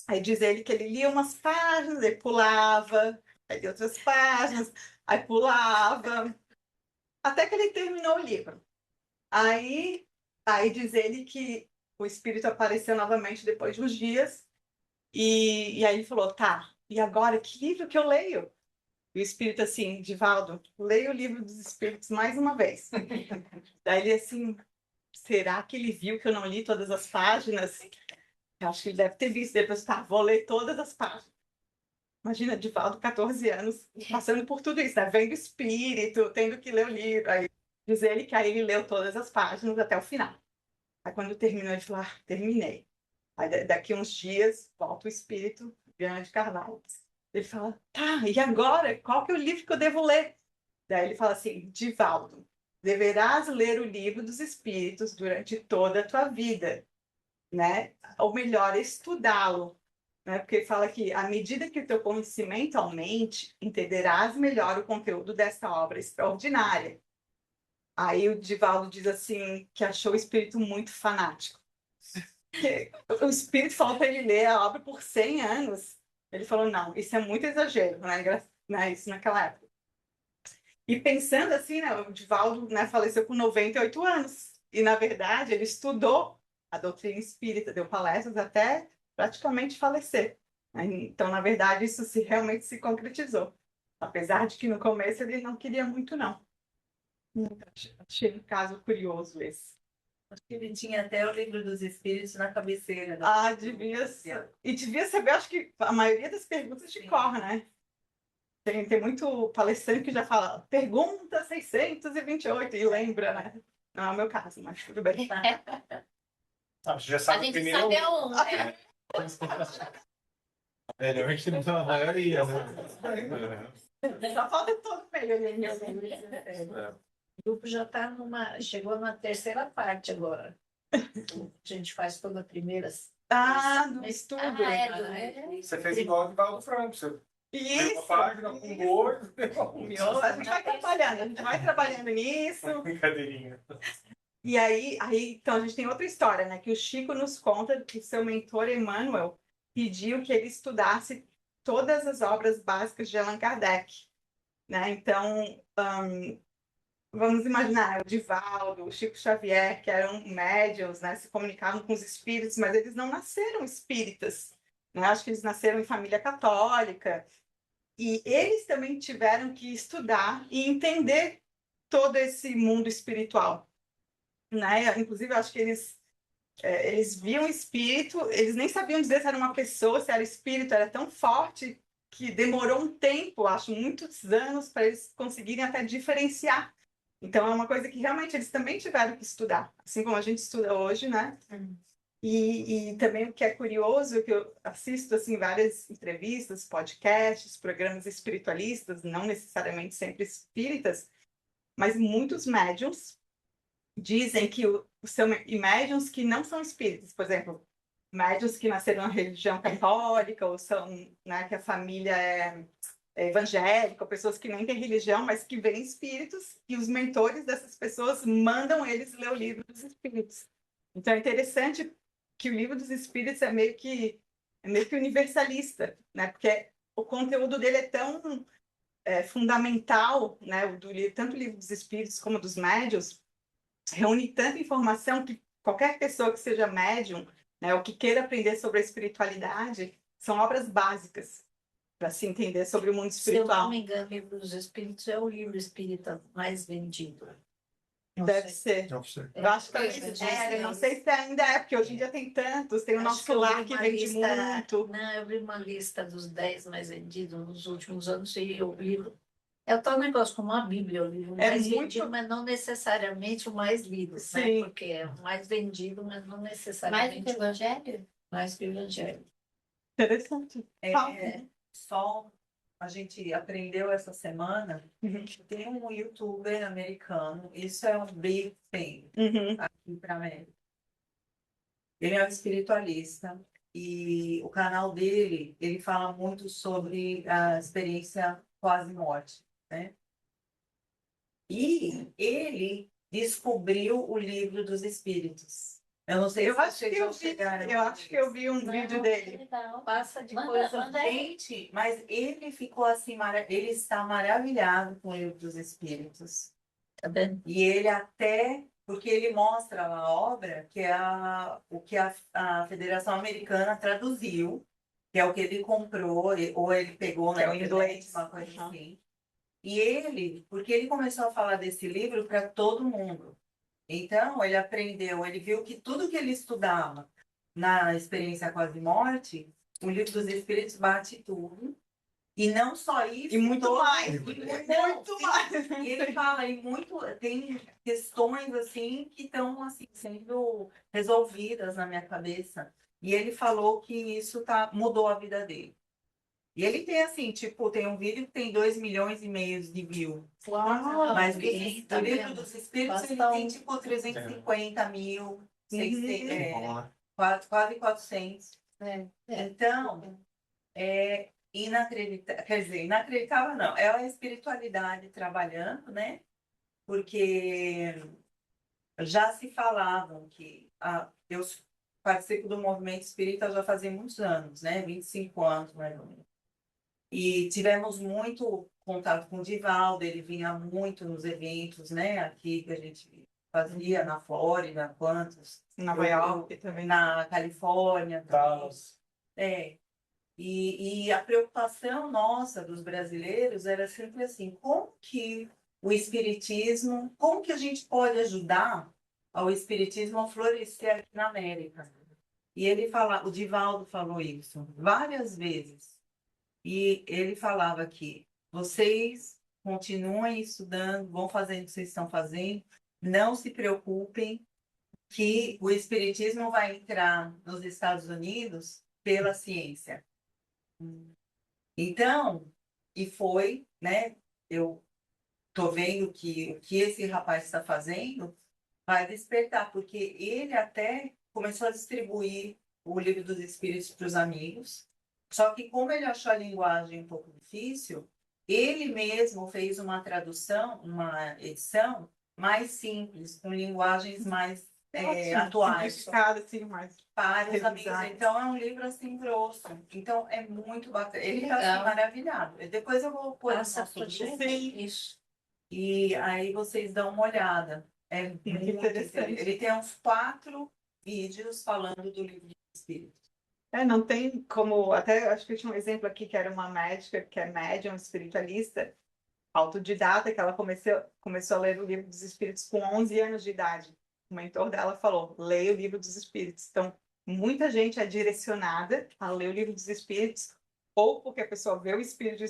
[SPEAKER 1] Aí diz ele que ele lia umas páginas, aí pulava, aí lia outras páginas, aí pulava, até que ele terminou o livro. Aí diz ele que o espírito apareceu novamente depois de uns dias, e aí ele falou, tá, e agora que livro que eu leio? E o espírito assim, Divaldo, leia o Livro dos Espíritos mais uma vez. Daí ele assim, será que ele viu que eu não li todas as páginas? Eu acho que ele deve ter visto. Depois, tá, vou ler todas as páginas. Imagina, Divaldo, 14 anos, passando por tudo isso, né? Vendo espírito, tendo que ler o livro. Aí, diz ele que aí ele leu todas as páginas até o final. Aí quando terminou, ele falou, terminei. Aí daqui uns dias, volta o espírito, grande Carnal. Ele fala, tá, e agora? Qual que é o livro que eu devo ler? Daí ele fala assim, Divaldo, deverás ler o livro dos espíritos durante toda a tua vida, né? Ou melhor, estudá-lo, né? Porque ele fala que à medida que o teu conhecimento aumente, entenderás melhor o conteúdo dessa obra extraordinária. Aí o Divaldo diz assim que achou o espírito muito fanático. Que o espírito falou para ele ler a obra por 100 anos. Ele falou, não, isso é muito exagero, né? Isso naquela época. E pensando assim, né, o Divaldo, né, faleceu com 98 anos. E, na verdade, ele estudou a doutrina espírita, deu palestras até praticamente falecer. Então, na verdade, isso realmente se concretizou. Apesar de que no começo ele não queria muito, não. Achei um caso curioso esse.
[SPEAKER 6] Acho que ele tinha até o livro dos espíritos na cabeceira.
[SPEAKER 1] Devia ser. E devia saber, acho que a maioria das perguntas de
[SPEAKER 6] Sim.
[SPEAKER 1] cor, né? Tem muito palestrante que já fala pergunta 628 e lembra, né? Não é o meu caso, mas tudo bem.
[SPEAKER 3] Ah, você já
[SPEAKER 2] A
[SPEAKER 3] sabe
[SPEAKER 2] gente
[SPEAKER 3] primeiro.
[SPEAKER 2] sabe aonde, né?
[SPEAKER 4] Melhor que não a maioria, né?
[SPEAKER 1] Só falta todo meio ali, meu
[SPEAKER 5] O grupo já está chegou na terceira parte agora. A gente faz toda a primeira.
[SPEAKER 1] do estudo.
[SPEAKER 3] Você fez igual de Valdo Franco. Você leu uma
[SPEAKER 1] Isso.
[SPEAKER 3] página com gosto.
[SPEAKER 1] A gente vai trabalhando, a gente vai trabalhando nisso.
[SPEAKER 3] Brincadeirinha.
[SPEAKER 1] E aí, então, a gente tem outra história, né? Que o Chico nos conta que seu mentor, Emmanuel, pediu que ele estudasse todas as obras básicas de Allan Kardec, né? Então, vamos imaginar, o Divaldo, o Chico Xavier, que eram médiuns, né? Se comunicavam com os espíritos, mas eles não nasceram espíritas, né? Acho que eles nasceram em família católica. E eles também tiveram que estudar e entender todo esse mundo espiritual, né? Inclusive, eu acho que eles viam espírito, eles nem sabiam dizer se era uma pessoa, se era espírito, era tão forte que demorou um tempo, acho, muitos anos, para eles conseguirem até diferenciar. Então, é uma coisa que realmente eles também tiveram que estudar, assim como a gente estuda hoje, né? E também o que é curioso, que eu assisto assim, várias entrevistas, podcasts, programas espiritualistas, não necessariamente sempre espíritas, mas muitos médiums dizem que são médiums que não são espíritas, por exemplo, médiums que nasceram na religião católica, ou são, né, que a família é evangélica, ou pessoas que nem têm religião, mas que veem espíritos, e os mentores dessas pessoas mandam eles ler o livro dos espíritos. Então é interessante que o livro dos espíritos é meio que universalista, né? Porque o conteúdo dele é tão fundamental, né? Tanto o livro dos espíritos como dos médiuns, reúne tanta informação que qualquer pessoa que seja médium, né, ou que queira aprender sobre a espiritualidade, são obras básicas para se entender sobre o mundo
[SPEAKER 5] Se eu não
[SPEAKER 1] espiritual.
[SPEAKER 5] me engano, o Livro dos Espíritos é o livro espírita mais vendido. Não
[SPEAKER 1] Deve
[SPEAKER 5] sei.
[SPEAKER 1] ser.
[SPEAKER 4] Não sei.
[SPEAKER 1] Eu acho que
[SPEAKER 5] É,
[SPEAKER 1] não sei se ainda é, porque hoje em dia tem tantos, tem o
[SPEAKER 5] Acho
[SPEAKER 1] Nosso
[SPEAKER 5] que eu vi
[SPEAKER 1] Lar que
[SPEAKER 5] uma
[SPEAKER 1] vende
[SPEAKER 5] lista-
[SPEAKER 1] muito.
[SPEAKER 5] Não, eu vi uma lista dos 10 mais vendidos nos últimos anos e o livro. É o tal negócio como a Bíblia, o livro
[SPEAKER 1] É
[SPEAKER 5] mais
[SPEAKER 1] muito-
[SPEAKER 5] vendido, mas não necessariamente o mais lido,
[SPEAKER 1] Sim.
[SPEAKER 5] né? Porque é o mais vendido, mas não
[SPEAKER 2] Mais do que
[SPEAKER 5] necessariamente
[SPEAKER 2] o Evangelho?
[SPEAKER 5] mais que o Evangelho.
[SPEAKER 1] Interessante. Fala.
[SPEAKER 6] Só a gente aprendeu essa semana
[SPEAKER 1] Uhum.
[SPEAKER 6] que tem um youtuber americano, isso é um big thing
[SPEAKER 1] Uhum.
[SPEAKER 6] aqui para América. Ele é um espiritualista e o canal dele, ele fala muito sobre a experiência quase-morte, né? E ele descobriu o livro dos espíritos. Eu não sei
[SPEAKER 1] Eu
[SPEAKER 6] se
[SPEAKER 1] acho
[SPEAKER 6] vocês
[SPEAKER 1] que
[SPEAKER 6] já
[SPEAKER 1] eu vi,
[SPEAKER 6] chegaram
[SPEAKER 1] eu
[SPEAKER 6] a
[SPEAKER 1] acho que eu vi um vídeo dele.
[SPEAKER 2] Legal.
[SPEAKER 5] Passa de
[SPEAKER 2] Manda-
[SPEAKER 5] coisa.
[SPEAKER 2] manda aí.
[SPEAKER 6] Gente, mas ele ficou assim, ele está maravilhado com o livro dos espíritos.
[SPEAKER 5] Tá vendo?
[SPEAKER 6] E ele até, porque ele mostra a obra que é o que a Federação Americana traduziu, que é o que ele comprou, ou ele pegou
[SPEAKER 1] Que é
[SPEAKER 6] na
[SPEAKER 1] o
[SPEAKER 6] internet,
[SPEAKER 1] inglês.
[SPEAKER 6] uma coisa
[SPEAKER 1] Uhum.
[SPEAKER 6] assim. E ele, porque ele começou a falar desse livro para todo mundo. Então, ele aprendeu, ele viu que tudo que ele estudava na experiência quase morte, o livro dos Espíritos bate tudo. E não só isso,
[SPEAKER 1] E muito
[SPEAKER 6] todo-
[SPEAKER 1] mais.
[SPEAKER 6] e
[SPEAKER 1] Muito mais.
[SPEAKER 6] E ele fala em muito, tem questões assim que estão assim sendo resolvidas na minha cabeça. E ele falou que isso mudou a vida dele. E ele tem assim, tipo, tem um vídeo que tem 2,5 milhões de views.
[SPEAKER 1] Uau!
[SPEAKER 6] Mas
[SPEAKER 5] Sim,
[SPEAKER 6] do
[SPEAKER 5] tá
[SPEAKER 6] livro
[SPEAKER 5] vendo?
[SPEAKER 6] dos Espíritos ele
[SPEAKER 5] Bastante.
[SPEAKER 6] tem tipo 350 mil, 600,
[SPEAKER 4] Vamos lá.
[SPEAKER 6] quase 400.
[SPEAKER 2] É.
[SPEAKER 6] Então, é inacreditável, quer dizer, inacreditável não, é a espiritualidade trabalhando, né? Porque já se falavam que eu participo do movimento espírita já fazia muitos anos, né? 25 anos, mais ou menos. E tivemos muito contato com o Divaldo, ele vinha muito nos eventos, né? Aqui que a gente fazia na Flórida, quantos?
[SPEAKER 1] Nova York também.
[SPEAKER 6] Na Califórnia, também.
[SPEAKER 3] Dallas.
[SPEAKER 6] É. E a preocupação nossa dos brasileiros era sempre assim, como que o espiritismo, como que a gente pode ajudar ao espiritismo a florescer aqui na América? E o Divaldo falou isso várias vezes. E ele falava que vocês continuem estudando, vão fazendo o que vocês estão fazendo, não se preocupem que o espiritismo vai entrar nos Estados Unidos pela ciência. Então, e foi, né? Eu tô vendo que o que esse rapaz está fazendo vai despertar, porque ele até começou a distribuir o Livro dos Espíritos para os amigos, só que como ele achou a linguagem um pouco difícil, ele mesmo fez uma tradução, uma edição mais simples, com linguagens mais
[SPEAKER 1] Ótimo.
[SPEAKER 6] atuais
[SPEAKER 1] Simplificado, assim, mais.
[SPEAKER 6] para os amigos.
[SPEAKER 1] Revisar.
[SPEAKER 6] Então é um livro assim grosso. Então é muito bacana. Ele está assim,
[SPEAKER 5] Legal.
[SPEAKER 6] maravilhado. E depois eu vou pôr no
[SPEAKER 5] Passa
[SPEAKER 6] nosso
[SPEAKER 5] pra
[SPEAKER 6] grupo
[SPEAKER 5] gente.
[SPEAKER 1] Sim.
[SPEAKER 5] Isso.
[SPEAKER 6] e aí vocês dão uma olhada. É muito
[SPEAKER 1] interessante.
[SPEAKER 6] Ele tem uns 4 vídeos falando do livro de espírito.
[SPEAKER 1] Não tem como. Até acho que eu tinha um exemplo aqui que era uma médica que é médium espiritualista, autodidata, que ela começou a ler o livro dos Espíritos com 11 anos de idade. O mentor dela falou: leia o livro dos Espíritos. Então, muita gente é direcionada a ler o livro dos Espíritos, ou porque a pessoa vê o espírito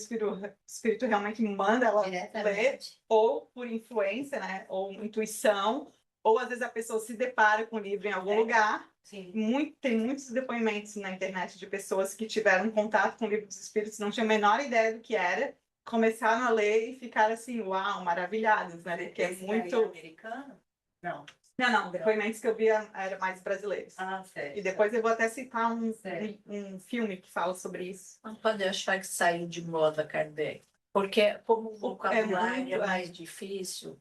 [SPEAKER 1] realmente manda ela ler,
[SPEAKER 2] Diretamente.
[SPEAKER 1] ou por influência, né? Ou intuição, ou às vezes a pessoa se depara com o livro em algum lugar.
[SPEAKER 6] Sim.
[SPEAKER 1] Tem muitos depoimentos na internet de pessoas que tiveram contato com o livro dos Espíritos, não tinham a menor ideia do que era, começaram a ler e ficaram assim, uau, maravilhados, né? Porque é
[SPEAKER 6] Esse
[SPEAKER 1] muito.
[SPEAKER 6] daí é americano? Não.
[SPEAKER 1] Não, depoimentos que eu via eram mais brasileiros.
[SPEAKER 6] Certo.
[SPEAKER 1] E depois eu vou até citar
[SPEAKER 6] Certo.
[SPEAKER 1] um filme que fala sobre isso.
[SPEAKER 5] Não pode achar que saiu de moda, Kardec. Porque como o vocabulário
[SPEAKER 1] muito,
[SPEAKER 5] é mais difícil,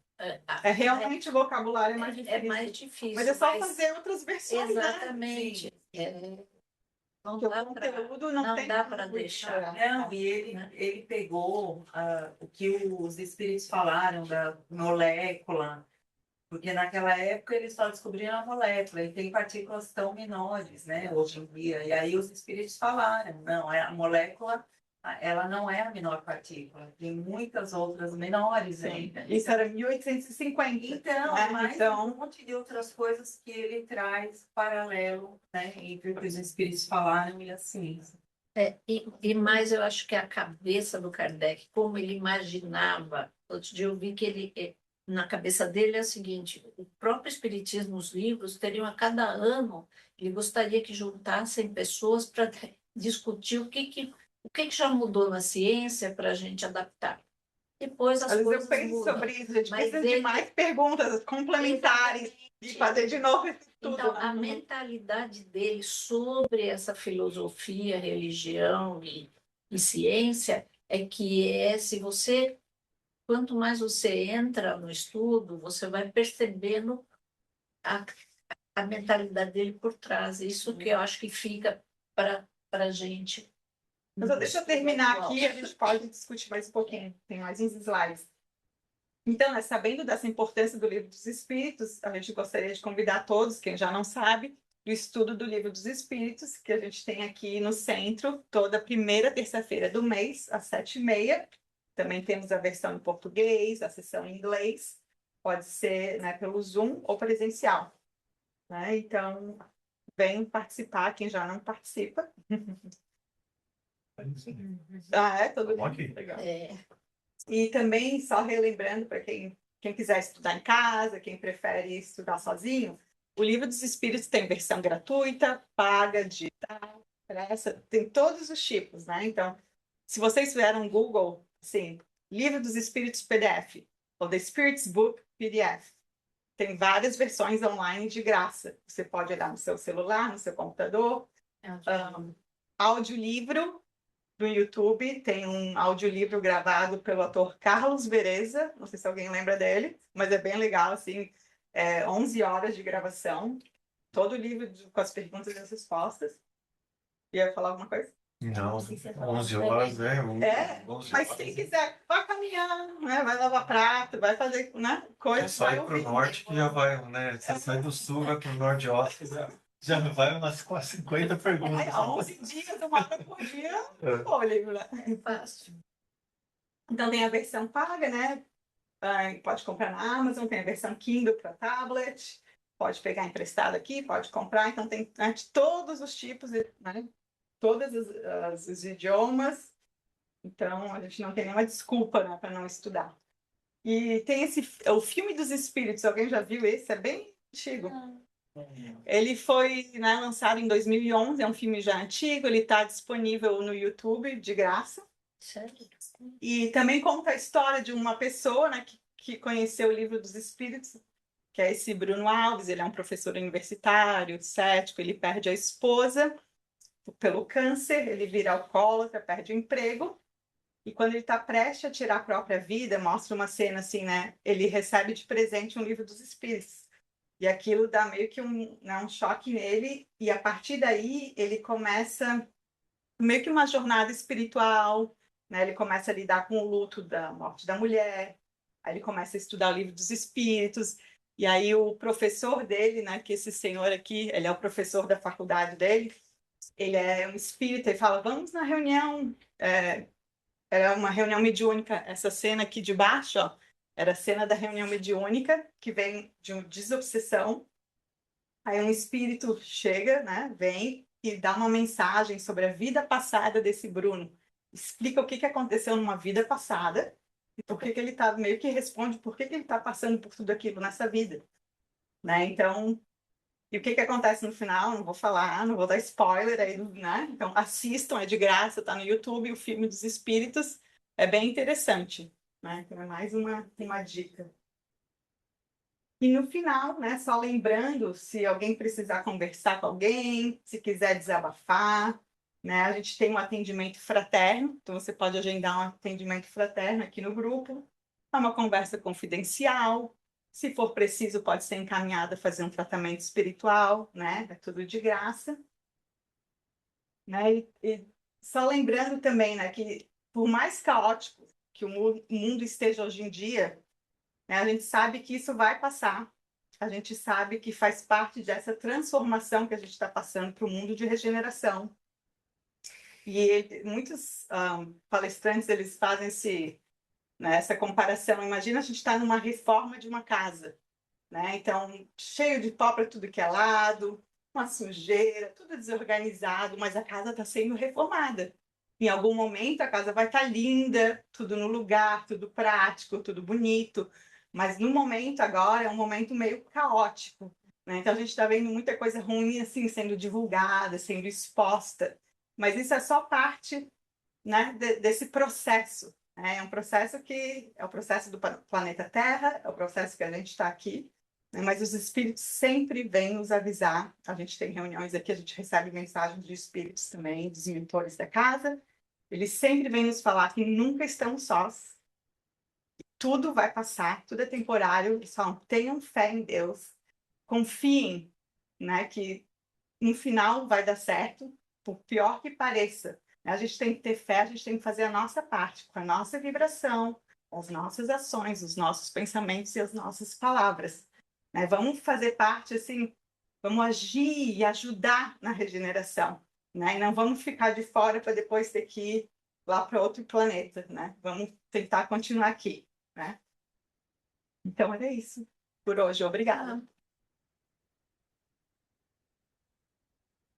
[SPEAKER 1] Realmente o vocabulário é mais difícil.
[SPEAKER 5] é mais difícil.
[SPEAKER 1] Mas é só fazer outras versões, né?
[SPEAKER 5] Exatamente. Não
[SPEAKER 1] Porque o
[SPEAKER 5] dá para
[SPEAKER 1] conteúdo não tem
[SPEAKER 5] para
[SPEAKER 1] como
[SPEAKER 5] deixar.
[SPEAKER 6] Não, e ele pegou o que os espíritos falaram da molécula, porque naquela época eles só descobriram a molécula, e tem partículas tão menores, né, hoje em dia. E aí os espíritos falaram, não, a molécula, ela não é a menor partícula, tem muitas outras menores
[SPEAKER 1] Sim,
[SPEAKER 6] ainda.
[SPEAKER 1] isso era 1850.
[SPEAKER 6] Então,
[SPEAKER 1] né?
[SPEAKER 6] mais
[SPEAKER 1] Então,
[SPEAKER 6] um monte de outras coisas que ele traz paralelo, né, entre o que os espíritos falaram e a ciência.
[SPEAKER 5] E mais eu acho que a cabeça do Kardec, como ele imaginava, outro dia eu vi que ele, na cabeça dele é o seguinte, o próprio Espiritismo, os livros, teriam a cada ano, ele gostaria que juntassem pessoas para discutir o que já mudou na ciência para a gente adaptar. Depois as
[SPEAKER 1] às vezes
[SPEAKER 5] coisas
[SPEAKER 1] eu penso
[SPEAKER 5] mudam.
[SPEAKER 1] sobre isso, a gente
[SPEAKER 5] Mas
[SPEAKER 1] precisa de
[SPEAKER 5] ele-
[SPEAKER 1] mais perguntas complementares e fazer de novo isso tudo.
[SPEAKER 5] Então,
[SPEAKER 1] né?
[SPEAKER 5] a mentalidade dele sobre essa filosofia, religião e ciência se você, quanto mais você entra no estudo, você vai percebendo a, a mentalidade dele por trás. Isso que eu acho que fica para a gente.
[SPEAKER 1] Mas deixa eu terminar aqui, a gente pode discutir mais um pouquinho, tem mais uns slides. Então, sabendo dessa importância do Livro dos Espíritos, a gente gostaria de convidar todos, quem já não sabe, do estudo do Livro dos Espíritos, que a gente tem aqui no centro, toda primeira terça-feira do mês, às 7h30. Também temos a versão em português, a sessão em inglês, pode ser, né, pelo Zoom ou presencial. Né? Então, venham participar, quem já não participa. Ah, é? Todo
[SPEAKER 4] Vamos
[SPEAKER 1] mundo?
[SPEAKER 4] aqui.
[SPEAKER 1] Legal.
[SPEAKER 5] É,
[SPEAKER 1] E também, só relembrando para quem quiser estudar em casa, quem prefere estudar sozinho, o Livro dos Espíritos tem versão gratuita, paga, digital, impressa, tem todos os tipos, né? Então, se vocês fizeram um Google, assim, Livro dos Espíritos PDF, ou The Spirits Book PDF, tem várias versões online de graça. Você pode olhar no seu celular, no seu computador. Audiolivro do YouTube, tem um audiolivro gravado pelo ator Carlos Bereza, não sei se alguém lembra dele, mas é bem legal, assim, 11 horas de gravação, todo o livro com as perguntas e as respostas. Ia falar alguma coisa?
[SPEAKER 4] Não,
[SPEAKER 2] Sim, você falou.
[SPEAKER 4] 11 horas, né?
[SPEAKER 1] Mas quem quiser, vai caminhar, né? Vai lavar prato, vai fazer, né?
[SPEAKER 4] Você
[SPEAKER 1] Coisas, vai
[SPEAKER 4] sai pro
[SPEAKER 1] ouvir.
[SPEAKER 4] norte que já vai, né? Você sai do sul, vai pro norte de Oscar, já vai umas quase 50 perguntas.
[SPEAKER 1] Ai, 11 dias, 1 hora por dia,
[SPEAKER 4] É.
[SPEAKER 1] o livro, né?
[SPEAKER 5] fácil.
[SPEAKER 1] Então tem a versão paga, né? Pode comprar na Amazon, tem a versão Kindle para tablet, pode pegar emprestado aqui, pode comprar, então tem, né, de todos os tipos, né? Todos os idiomas, então a gente não tem nenhuma desculpa, né, para não estudar. E tem o Filme dos Espíritos, alguém já viu esse? É bem antigo. Ele foi, né, lançado em 2011, é um filme já antigo, ele está disponível no YouTube de graça.
[SPEAKER 5] Sério?
[SPEAKER 1] E também conta a história de uma pessoa, né, que conheceu o Livro dos Espíritos, que é esse Bruno Alves. Ele é um professor universitário, cético, ele perde a esposa pelo câncer, ele vira alcoólatra, perde o emprego, e quando ele está prestes a tirar a própria vida, mostra uma cena assim, né? Ele recebe de presente um Livro dos Espíritos. E aquilo dá meio que um choque nele, e a partir daí ele começa meio que uma jornada espiritual, né? Ele começa a lidar com o luto da morte da mulher, aí ele começa a estudar o Livro dos Espíritos, e aí o professor dele, né, que esse senhor aqui, ele é o professor da faculdade dele, ele é um espírita e fala, vamos na reunião, era uma reunião mediúnica, essa cena aqui de baixo, ó, era a cena da reunião mediúnica, que vem de uma desobsessão. Aí um espírito chega, né, vem e dá uma mensagem sobre a vida passada desse Bruno. Explica o que que aconteceu numa vida passada e por que que ele tá, meio que responde por que que ele está passando por tudo aquilo nessa vida, né? Então, e o que que acontece no final? Não vou falar, não vou dar spoiler aí, né? Então, assistam, é de graça, tá no YouTube, o filme dos espíritos, é bem interessante, né? Então, é mais uma dica. E no final, né, só lembrando, se alguém precisar conversar com alguém, se quiser desabafar, né, a gente tem um atendimento fraterno, então você pode agendar um atendimento fraterno aqui no grupo, é uma conversa confidencial, se for preciso pode ser encaminhada a fazer um tratamento espiritual, né, é tudo de graça. Né, e só lembrando também, né, que por mais caótico que o mundo esteja hoje em dia, né, a gente sabe que isso vai passar. A gente sabe que faz parte dessa transformação que a gente está passando para o mundo de regeneração. E muitos palestrantes eles fazem né, essa comparação. Imagina a gente estar numa reforma de uma casa, né? Então, cheio de pó para tudo que é lado, uma sujeira, tudo desorganizado, mas a casa está sendo reformada. Em algum momento a casa vai estar linda, tudo no lugar, tudo prático, tudo bonito. Mas no momento agora é um momento meio caótico, né? Então a gente está vendo muita coisa ruim assim sendo divulgada, sendo exposta. Mas isso é só parte, né, desse processo. Né? É um processo que é o processo do planeta Terra, é o processo que a gente está aqui, né? Mas os espíritos sempre vêm nos avisar. A gente tem reuniões aqui, a gente recebe mensagens de espíritos também, dos mentores da casa. Eles sempre vêm nos falar que nunca estamos sós. Tudo vai passar, tudo é temporário. Só tenham fé em Deus, confiem, né, que no final vai dar certo, por pior que pareça. A gente tem que ter fé, a gente tem que fazer a nossa parte, com a nossa vibração, as nossas ações, os nossos pensamentos e as nossas palavras. Né? Vamos fazer parte, assim, vamos agir e ajudar na regeneração. Né? E não vamos ficar de fora para depois ter que ir lá para outro planeta. Né? Vamos tentar continuar aqui. Né? Então, era isso por hoje. Obrigada.